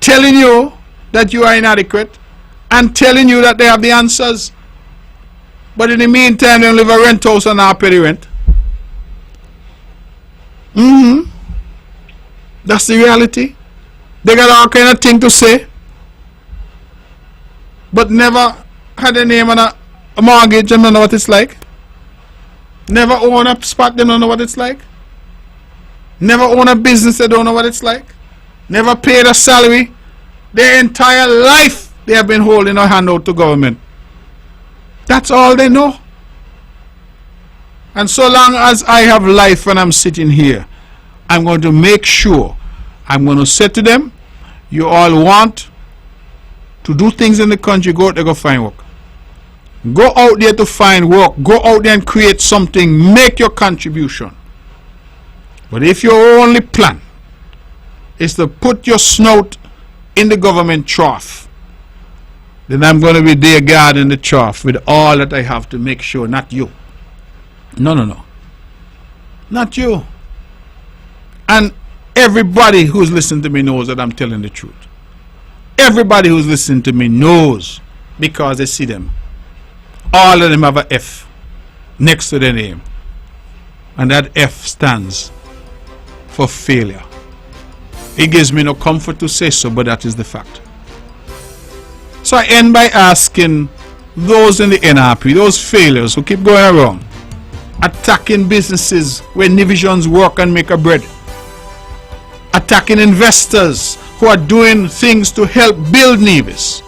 telling you that you are inadequate, and telling you that they have the answers. But in the meantime, they live a rent house and not pay the rent. That's the reality. They got all kind of thing to say, but never had a name on a mortgage and don't know what it's like. Never own a spot, they don't know what it's like. Never own a business, they don't know what it's like. Never paid a salary. Their entire life they have been holding a handout to government. That's all they know. And so long as I have life and I'm sitting here, I'm going to make sure, I'm going to say to them, you all want to do things in the country, go out there, go find work. Go out there to find work. Go out there and create something. Make your contribution. But if your only plan is to put your snout in the government trough, then I'm going to be there guarding the trough with all that I have to make sure, not you. No. Not you. And everybody who's listening to me knows that I'm telling the truth. Everybody who's listening to me knows, because they see them. All of them have a F next to their name. And that F stands for failure. It gives me no comfort to say so, but that is the fact. So I end by asking those in the NRP, those failures who keep going around, attacking businesses where Nevisians work and make a bread, attacking investors who are doing things to help build Nevis.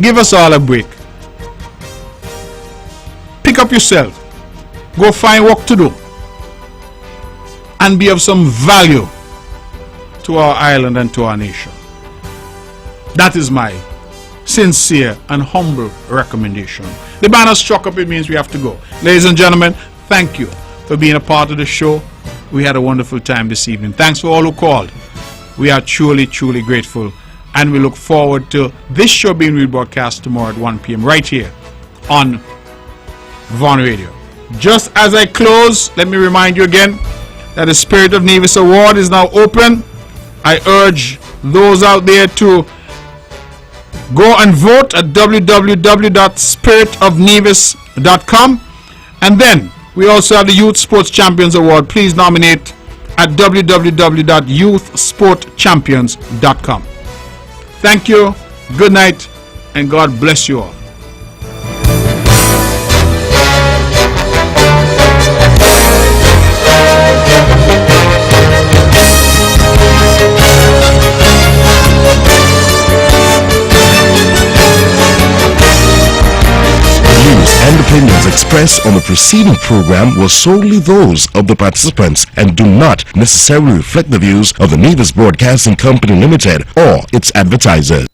Give us all a break. Pick up yourself. Go find work to do. And be of some value to our island and to our nation. That is my sincere and humble recommendation. The banner struck up, it means we have to go. Ladies and gentlemen, thank you for being a part of the show. We had a wonderful time this evening. Thanks for all who called. We are truly, truly grateful. And we look forward to this show being rebroadcast tomorrow at 1 p.m. right here on Vaughn Radio. Just as I close, let me remind you again that the Spirit of Nevis Award is now open. I urge those out there to go and vote at www.spiritofnevis.com. And then we also have the Youth Sports Champions Award. Please nominate at www.youthsportchampions.com. Thank you, good night, and God bless you all. And opinions expressed on the preceding program were solely those of the participants and do not necessarily reflect the views of the Nevis Broadcasting Company Limited or its advertisers.